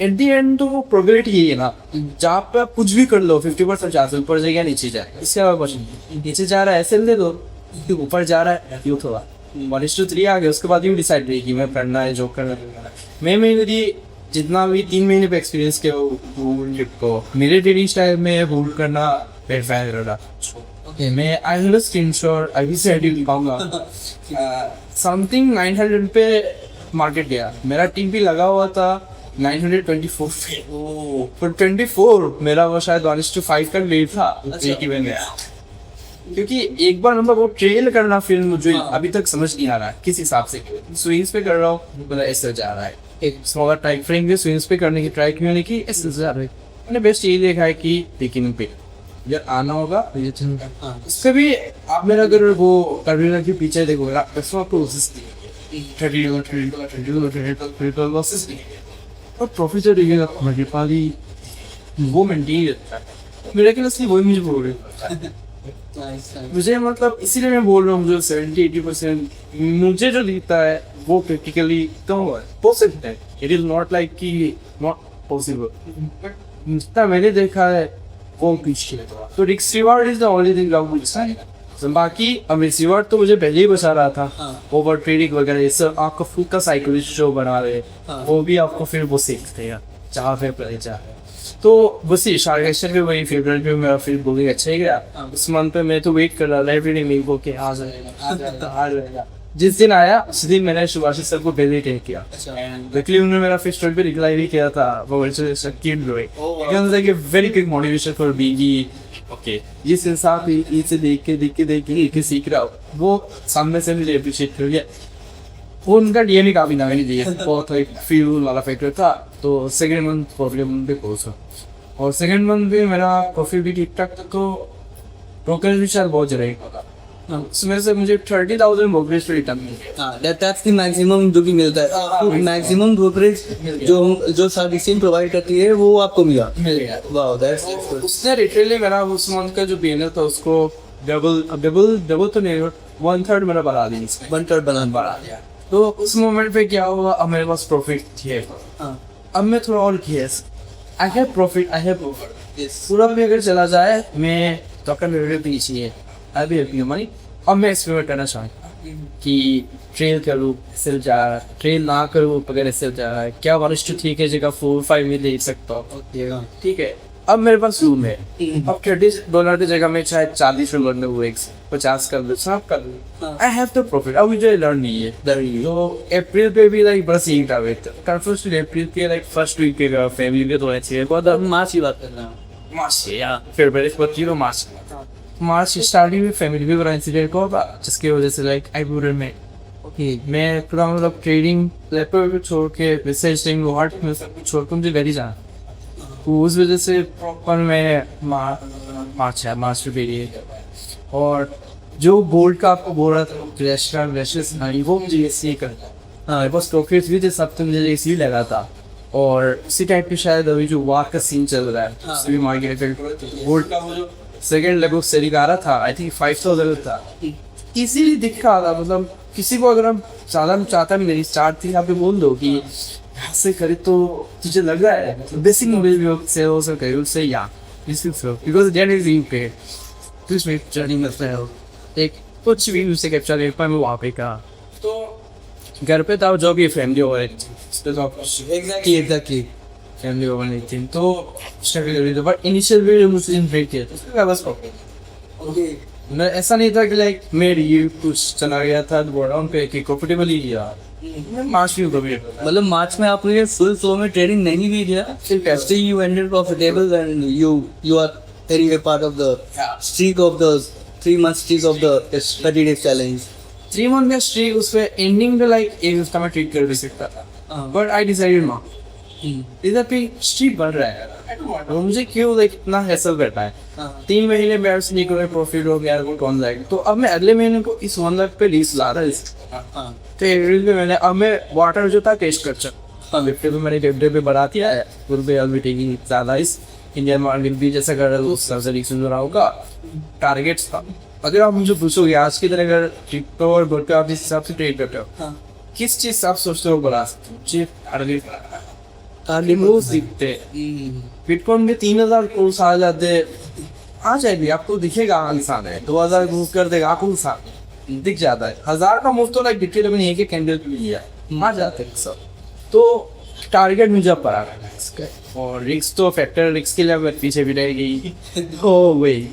[SPEAKER 1] एट दी एंड तो वो प्रोबेबिलिटी यही है ना, जहाँ पे आप कुछ भी कर लो 50% चांस ऊपर जाएगा नीचे जाए, इसके अलावा कुछ नहीं। नीचे जा रहा है ऐसे दे दो, ऊपर जा रहा है यू थोड़ा 1:3 आ गया, उसके बाद ही डिसाइड रही कि मैं पढ़ना है जो करना है। मैं मेरी जितना भी 3 महीने पे एक्सपीरियंस किया को मेरे ट्रेडिंग स्टाइल में होल्ड करना वेरीफाई करना। मैं I will screenshot I will send you दिखाऊंगा। समथिंग 900 पे मार्केट गया, मेरा टीम भी लगा हुआ था 924 पे, पर 24 मेरा वो शायद 1:5 का रेट था एक ही बन गया, क्योंकि एक बार मतलब वो ट्रेल करना फिर मुझे अभी तक समझ नहीं आ रहा है किस हिसाब से स्विंग्स पे कर रहा हूँ, मतलब ऐसे जा रहा है। एक स्मॉलर टाइम फ्रेम में स्विंग्स पे करने की ट्राई क्यों नहीं की, ऐसे जा रहा है। मैंने बेस्ट यही देखा है कि बिगिनिंग पे यार आना होगा उससे भी आप मेरा अगर वो कर्वेरा के पीछे देखोगे उसमें आपको और प्रॉफिट रहेगा मल्टीपाली वो मेंटेन रहता है। मेरा ख्याल से वही मुझे बोल रहे मुझे, मतलब इसीलिए मैं बोल रहा हूँ मुझे 70-80% मुझे जो दिखता है वो प्रैक्टिकली कम है पॉसिबल है। इट इज नॉट लाइक कि नॉट पॉसिबल, जितना मैंने देखा है वो पीछे तो risk reward is the only thing long decide. बाकी अब रिसीवर तो मुझे पहले ही बता रहा था ओवर ट्रेडिंग वगैरह ये सब आपका खुद का साइकोलॉजी शो बना रहे वो भी आपको फिर वो सीखते हैं जहाँ पे चाहे। तो बस ये शार्गेशन में वही फेब्रुअरी में मेरा फिर बुकिंग अच्छा ही गया। उस मंथ पे मैं तो वेट कर रहा लाइब्रेरी में वो कि आ जाएगा। जिस दिन आया उस दिन मैंने सुभाषित सर को पहले टेक किया, लकीली उन्होंने मेरा फिर स्टोरी पे रिप्लाई भी किया था वो वेरी क्विक मोटिवेशन फॉर बीगी। ओके जिस इंसान से देख के सीख रहा हो वो सामने से मुझे अप्रिशिएट कर गया। वो उनका डीएम ही काफी नया नहीं दिया, बहुत एक फील वाला फैक्टर था। तो सेकेंड मंथ फोर्थ मंथ पे पहुंचा और सेकेंड मंथ में मेरा कॉफी भी ठीक ठाक था, तो ब्रोकरेज भी शायद बहुत रहेगा उसमें से मुझे 30,000 ब्रोकरेज पे रिटर्न मिल गया।
[SPEAKER 2] दैट्स द मैक्सिमम जो भी मिलता है, मैक्सिमम ब्रोकरेज जो सर्विसिंग प्रोवाइड करती है वो आपको मिल गया। वाओ दैट्स
[SPEAKER 1] उसने लिटरली मेरा उस मंथ का जो पेनर था उसको डबल तो नहीं 1/3 मेरा बढ़ा दिया,
[SPEAKER 2] 1/3
[SPEAKER 1] बढ़ा दिया। तो उस मोमेंट पे क्या हुआ, अब मेरे पास प्रॉफिट है, अब मैं थोड़ा और किया I have profit I have profit पूरा भी अगर चला जाए मैं तो मेरे पीछे है अभी अपनी मनी। अब मैं एक्सपेरिमेंट करना चाहूँगा कि ट्रेल करूँ एसएल जा रहा है, ट्रेल ना करूँ अगर एसएल जा रहा है क्या 1:3 की जगह 4-5 में ले सकता हूँ, ठीक है। अब मेरे पास रूम है, अब $30 की जगह में चाहे $40 में वो 50 कर दो सब कर दो, आई हैव द प्रॉफिट। अब मुझे लर्न नहीं है तो अप्रैल पे भी लाइक बस यही था वेट कन्फर्स अप्रैल के लाइक फर्स्ट वीक के फैमिली के तो अच्छे बहुत
[SPEAKER 2] मार्च की बात कर रहा हूँ,
[SPEAKER 1] मार्च या फिर मार्च स्टार्टिंग में फैमिली भी बड़ा इंसिडेंट को जिसकी वजह से लाइक आई वुडंट में ओके मैं पूरा मतलब ट्रेडिंग लैपटॉप छोड़ के रिसर्च हार्ट में सब कुछ छोड़ के मुझे घर ही जाना, तो उस वजह से प्रॉपर मैं मार्च पे और जो बोल्ट का आपको बोल रहा था क्रैशेस वो मुझे इसलिए करता हाँ बस प्रॉफिट भी थे सब तो मुझे इसलिए लगा था। और उसी टाइप के शायद अभी जो वार का सीन चल रहा है उससे भी मार्केट बोल्ट का वो जो सेकेंड लगभग सेलिंग आ रहा था आई थिंक 5,000 था इसीलिए दिख रहा था, मतलब किसी को अगर हम ज़्यादा चाहता है मेरी स्टार्ट थी, यहाँ पे बोल दो कि ऐसे करे तो तुझे लग रहा है बेसिक नॉलेज भी से हो सके उससे या बिकॉज दैट इज यू पे तो इसमें जर्नी में एक कुछ भी उससे कैप्चर कर पाए मैं वहाँ पे का तो घर पे था जो भी फैमिली हो रही थी
[SPEAKER 2] एग्जैक्टली
[SPEAKER 1] फैमिली हो रही थी तो स्ट्रगल कर रही थी बट इनिशियल वीडियो मुझसे ब्रेक किया था उसका बस
[SPEAKER 2] ओके
[SPEAKER 1] मैं ऐसा नहीं था कि लाइक मेरी ये कुछ चला गया था डाउन पे कि कंफर्टेबली लिया मैं मार्च में कभी
[SPEAKER 2] मतलब मार्च में आपने ये फुल फ्लो में ट्रेडिंग नहीं भी किया, सिर्फ ऐसे ही you ended profitable and you are very a part of the streak of the 3 month streak of the 30 days challenge.
[SPEAKER 1] 3 month का स्ट्रीक उस पे एंडिंग पे लाइक एक हफ्ता में ट्रीट कर भी सकता था बट आई डिसाइडेड नॉट इधर पे स्ट्रीक बढ़ रहा है और मुझे क्यों लाइक इतना हैसल करना है 3 महीने में ऐसे नहीं कर प्रॉफिट हो गया वो कौन जाएगा तो अब मैं अगले महीने को इस 1 लाख पे लीज ला रहा है तो एवरेज में मैंने अब मैं वाटर जो था टेस्ट कर सकता लिफ्टे पे मैंने लिफ्टे पे बढ़ा दिया है रुपये अभी टेकिंग ज़्यादा इस इंडियन मार्केट भी जैसा कर रहा है उस सबसे रिक्स रहा होगा टारगेट्स था अगर आप मुझे पूछोगे आज की तरह अगर क्रिप्टो और गोल्ड पे आप इस हिसाब से ट्रेड करते हो किस चीज़ से आप सोचते हो बना सकते हो मुझे टारगेट रोज दिखते बिटकॉइन में 3,000 करोड़ साल जाते आ जाएगी आपको दिखेगा इंसान है 2,000 मूव कर देगा आपको इंसान दिख जाता है 1,000 का मूव तो लाइक डिटेल में एक कैंडल पे लिया आ जाते हैं सब तो टारगेट मुझे पड़ा और रिक्स तो फैक्टर रिक्स के लिए मैं पीछे भी रहेगी तो वही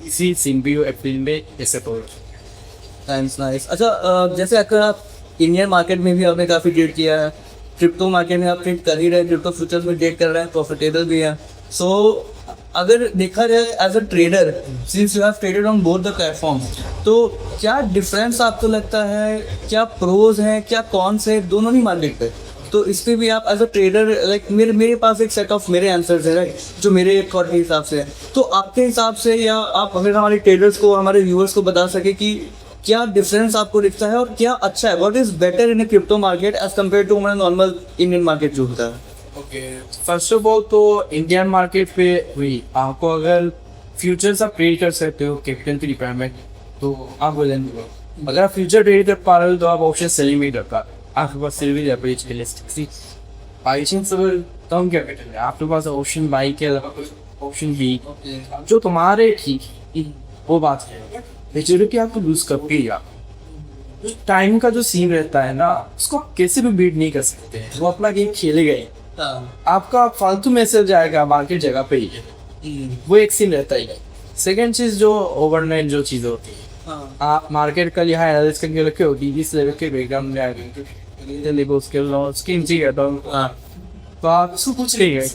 [SPEAKER 1] इसी सिम्बियो अप्रैल में ऐसे तो
[SPEAKER 2] नाइस। अच्छा जैसे अगर आप इंडियन मार्केट में भी आपने काफ़ी ट्रेड किया है, क्रिप्टो मार्केट में आप ट्रेड कर ही रहे हैं, क्रिप्टो फ्यूचर्स में ट्रेड कर रहे हैं, प्रॉफिटेबल भी है। सो अगर देखा जाए as a trader since you have traded on both the platform तो क्या डिफरेंस आपको लगता है, क्या प्रोज हैं क्या कॉन्स है दोनों ही मार्केट पे? तो इस पर भी आप एज अ ट्रेडर लाइक मेरे पास एक सेट ऑफ मेरे आंसर्स है राइट जो मेरे थॉट के हिसाब से है, तो आपके हिसाब से या आप अगर हमारे ट्रेडर्स को हमारे व्यूअर्स को बता सके कि क्या डिफरेंस आपको दिखता है और क्या अच्छा है, what is better in a crypto market as compare to हमारा नॉर्मल इंडियन मार्केट जो होता है?
[SPEAKER 1] ओके फर्स्ट ऑफ ऑल तो इंडियन मार्केट पे वही आपको अगर फ्यूचर्स आप ट्रेड कर सकते हो कैपिटल की रिक्वायरमेंट तो आप बोलेंगे अगर आप फ्यूचर ट्रेड कर पा रहे हो तो आप ऑप्शन सेलिंग भी कर पा रहे हो आपके पास सेल भी एवरेज के लिए बाइचिंग से कम कैपिटल है आपके पास ऑप्शन बाई के अलावा ऑप्शन बी जो तुम्हारे ठीक वो बात है मेजोरिटी आपको लूज कर भी टाइम का जो सीन रहता है ना उसको कैसे भी बीट नहीं कर सकते वो अपना गेम खेलेगा ही आपका फालतू मैसेज जाएगा मार्केट जगह पे ही वो एक सीन रहता ही सेकेंड चीज जो ओवरनाइट जो चीज़ होती है आप मार्केट का यहाँ एनालिसिस करके रखे हो डी से लेकर के बैकग्राउंड में आगे उसके स्कीम चाहिए तो आप उसको कुछ नहीं है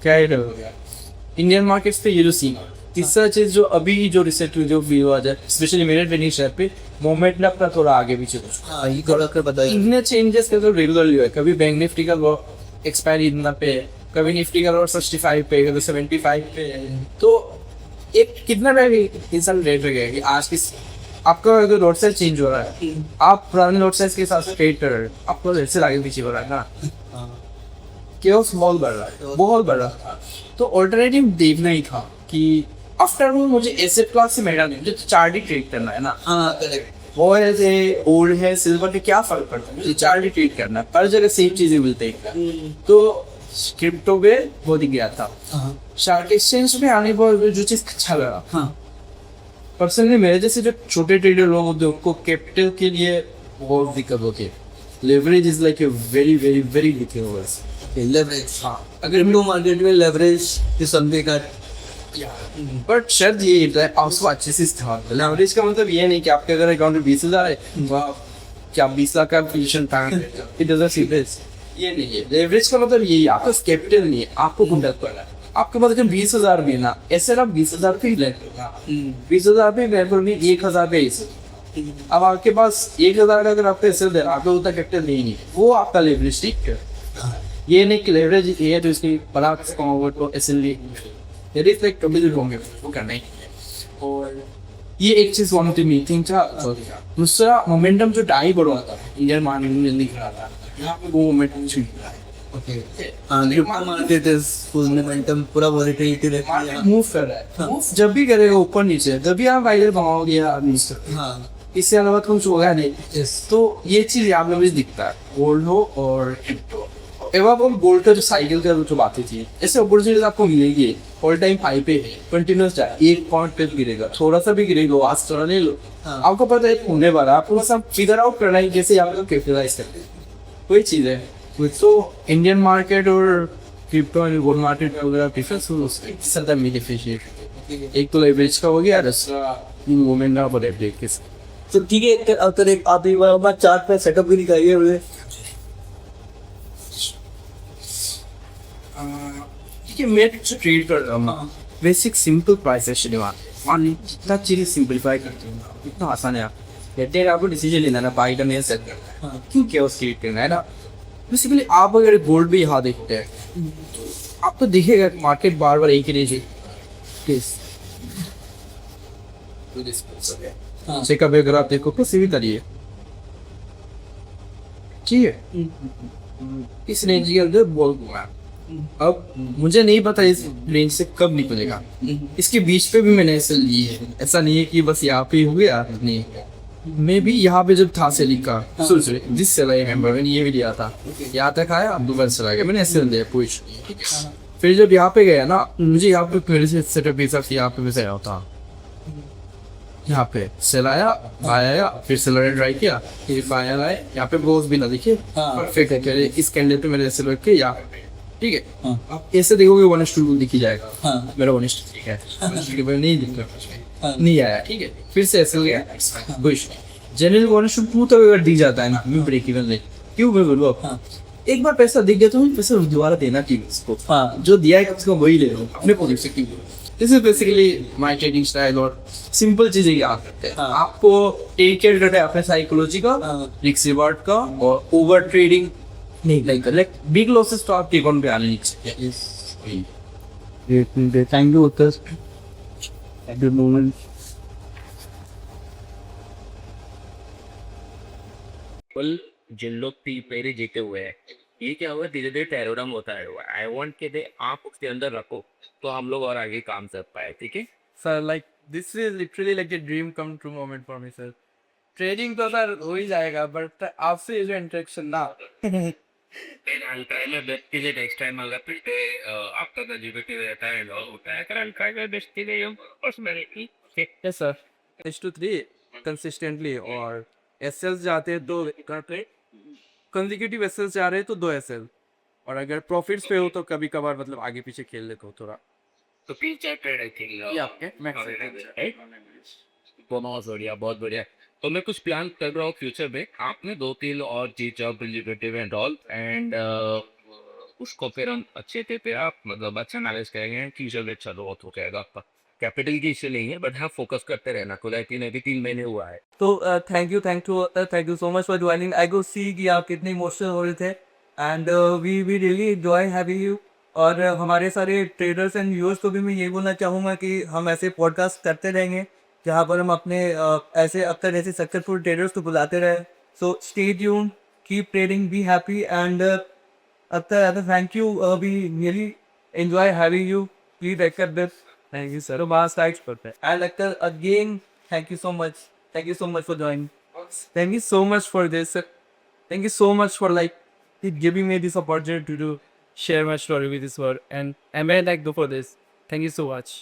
[SPEAKER 1] क्या इंडियन मार्केट्स पे ये जो सीन तीसरा चीज़ जो अभी जो रिसेंट जो भी हुआ जाए स्पेशली मेरे ट्रेनिंग शेयर पे मोमेंट ने अपना थोड़ा आगे पीछे इतने चेंजेस तो रेगुलरली हुआ है कभी बैंक निफ्टी का एक्सपायरी इतना पे कभी निफ्टी का 65 पे कभी 75 पे तो एक कितना इंसान रेट हो गया कि आज की आपका अगर लोड साइज चेंज हो रहा है आप पुराने लोड साइज के हिसाब से ट्रेड कर रहे हो आपको ऐसे आगे पीछे हो रहा है ना केवल स्मॉल बढ़ रहा है बहुत बढ़ रहा है तो ऑल्टरनेटिव देखना ही था कि आफ्टर वो मुझे एसेट क्लास से मेरा नहीं मुझे तो चार्ट ही ट्रेड करना है ना वो है ओल्ड है सिल्वर के क्या फर्क पड़ता है मुझे चार्ट ही ट्रेड करना है हर जगह सेम चीजें मिलते हैं तो क्रिप्टो पे बहुत ही गया था शार्क एक्सचेंज में आने पर जो चीज अच्छा लगा पर्सनली मेरे जैसे जो छोटे ट्रेडर लोग होते हैं उनको कैपिटल के लिए बहुत दिक्कत होती है leverage is like a very very very difficult
[SPEAKER 2] leverage अगर क्रिप्टो मार्केट में leverage is something that
[SPEAKER 1] but शर्त ये है उसको अच्छे से इस्तेमाल करें लेवरेज का मतलब ये नहीं कि आपके अगर अकाउंट में 20,000 है वाह क्या 20 लाख का पोजीशन था इट डजंट सी दिस ये नहीं है लेवरेज का मतलब यही आपका कैपिटल नहीं है आपको कंडक्ट करना है आपके पास अगर 20,000 भी ना ऐसे आप 20,000 पे ही ले 20,000 पे लेवल में 1,000 पे ऐसे अब आपके पास 1,000 का अगर आपका ऐसे दे आपका उतना कैपिटल नहीं है वो आपका लेवरेज ठीक है ये नहीं कि लेवरेज ये है तो इसकी बड़ा कन्वर्ट को ऐसे यदि लाइक कभी होंगे वो करना ही और ये एक चीज वन ऑफ द मीटिंग था दूसरा मोमेंटम जो डाई बढ़ रहा था इंडियन मार्केट में जल्दी खड़ा था यहाँ पे वो मोमेंटम छूट रहा है
[SPEAKER 2] मार्केट इज फुल मोमेंटम पूरा वॉलेटिलिटी रहती है
[SPEAKER 1] मूव कर रहा है मूव जब भी करेगा ऊपर नीचे जब भी आप वाइडर बनाओगे या इससे अलावा कुछ होगा नहीं। तो ये चीज़ यहाँ पे मुझे दिखता है, गोल्ड हो और क्रिप्टो। एवं वो गोल्ड का जो साइकिल का जो बातें थी, ऐसे अपॉर्चुनिटीज आपको मिलेगी ऑल टाइम हाई पे है, कंटिन्यूस जाए, एक पॉइंट पे गिरेगा, थोड़ा सा भी गिरेगा, आज थोड़ा ले लो, आपको पता है होने वाला, आपको बस आप फिगर आउट करना है कैसे आप लोग कैपिटलाइज करते हैं, वही चीज़ है। तो इंडियन मार्केट और क्रिप्टो एंड गोल्ड मार्केट वगैरह डिफरेंस सदा में डिफरेंशिएट, एक तो लेवरेज का हो गया, दूसरा मूवमेंट का बड़े ब्रेक के साथ।
[SPEAKER 2] तो ठीक है, अगर एक आप एक बार चार्ट पे सेटअप भी दिखाइए मुझे।
[SPEAKER 1] ठीक है, मैं कुछ ट्रेड कर रहा हूँ, बेसिक सिंपल प्राइस है मान जितना चीज़ें सिंपलीफाई करते हैं इतना आसान है। कहते हैं आपको डिसीजन लेना ना, बाई करना है, सेल करना है, क्यों क्या उसकी करना है ना। बेसिकली आप अगर गोल्ड भी यहाँ देखते हैं तो आपको दिखेगा कि मार्केट बार बार एक ही रेंज से कभी अगर आप देखो तो सीधी तरीके ठीक है, इस रेंज के अंदर बोल दूंगा। अब मुझे नहीं पता इस रेंज से कब निकलेगा, इसके बीच पे भी मैंने ऐसे ली है, ऐसा नहीं है कि बस यहाँ पे हो गया नहीं। मैं भी यहाँ पे जब था सेलिंग का सुन जिस से मेंबर मैंने ये भी लिया था, यहाँ तक आया, अब दोबारा चला गया, मैंने ऐसे लिया पूछ। फिर जब यहाँ पे गया ना, मुझे यहाँ पे पहले से सेटअप हिसाब से यहाँ पे भी आया था, यहाँ पे सेल आया, आया, फिर सेलर ट्राई किया, फिर फाइनल आए, यहाँ पे बोस भी ना दिखे, परफेक्ट है, कह इस कैंडल पे मैंने ऐसे लग के यहाँ पे ठीक है। आप ऐसे देखोगे 1:2 दिख ही जाएगा, मेरा 1:3 ठीक है, नहीं दिख रहा, नहीं आया ठीक है, फिर से ऐसे हो गया, बुश जनरल 1:2 तक अगर दी जाता है ना, मैं ब्रेक इवन नहीं, क्यों मैं बोलूँ आप एक बार पैसा दिख गया तो मैं पैसा दोबारा देना चाहिए उसको, जो दिया है कम से कम वही ले लो अपने पोजीशन की। This is basically my trading style, और सिंपल चीजें याद करते हैं, आपको टेक केयर करना है अपने साइकोलॉजी का, रिस्क रिवार्ड का, और ओवर ट्रेडिंग नहीं लाइक बिग लॉसेस तो आप टेक ऑन पे आने नहीं चाहिए। Thank you Utkarsh, thank you moment.
[SPEAKER 3] जिन लोग पहले जीते हुए हैं, ये क्या हुआ, धीरे धीरे टेरोडम होता है। आई वांट के दे आप उसके अंदर रखो तो हम लोग और आगे काम कर पाए, ठीक है
[SPEAKER 1] sir. Like this is literally like a dream come true moment for me sir. Trading तो सर हो ही जाएगा, बट आपसे ये जो इंटरेक्शन ना
[SPEAKER 3] नेक्स्ट टाइम अगर फिर से आपका पॉजिटिव रहता है, लॉस होता है, कारण काय काय दृष्टीने उसमें
[SPEAKER 1] यस सर, H2 3 कंसिस्टेंटली, और एसएल जाते हैं 2 कंसेक्यूटिव एसएल जा रहे हैं तो 2 एसएल, और अगर प्रॉफिट्स पे हो तो कभी कभार मतलब आगे पीछे खेल लेते हो थोड़ा।
[SPEAKER 3] तो फ्यूचर ट्रेड आई थिंक
[SPEAKER 1] ये आपके
[SPEAKER 3] बहुत बढ़िया, बहुत बढ़िया। तो मैं कुछ प्लान कर रहा हूँ फ्यूचर में, आपने 2-3 और चीज जॉब एंड ऑल, एंड उसको फिर हम अच्छे थे पे आप मतलब अच्छा मैनेज करेंगे, फ्यूचर में अच्छा ग्रोथ हो जाएगा आपका। कैपिटल की इश्यू नहीं है, बट हाँ फोकस करते रहना, खुद आई थी 3 महीने हुआ है।
[SPEAKER 2] तो thank you so much for joining. I को सी कि आप कितने इमोशनल हो रहे थे, and we really enjoy having you. और हमारे सारे ट्रेडर्स एंड व्यूअर्स को भी मैं ये बोलना चाहूँगा कि हम ऐसे पॉडकास्ट करते रहेंगे जहाँ पर हम अपने ऐसे अब तक ऐसे सक्सेसफुल ट्रेडर्स को बुलाते रहे। So stay tuned, keep trading, be happy, and अब तक thank you, we really enjoy having you. Please accept this.
[SPEAKER 1] Thank you sir, mass types करते हैं।
[SPEAKER 2] And Akhtar, again, thank you so much. Thank you so much for joining.
[SPEAKER 1] Thank you so much for this. Thank you so much for like giving me this opportunity to share my story with this world, and I'm very thankful for this. Thank you so much.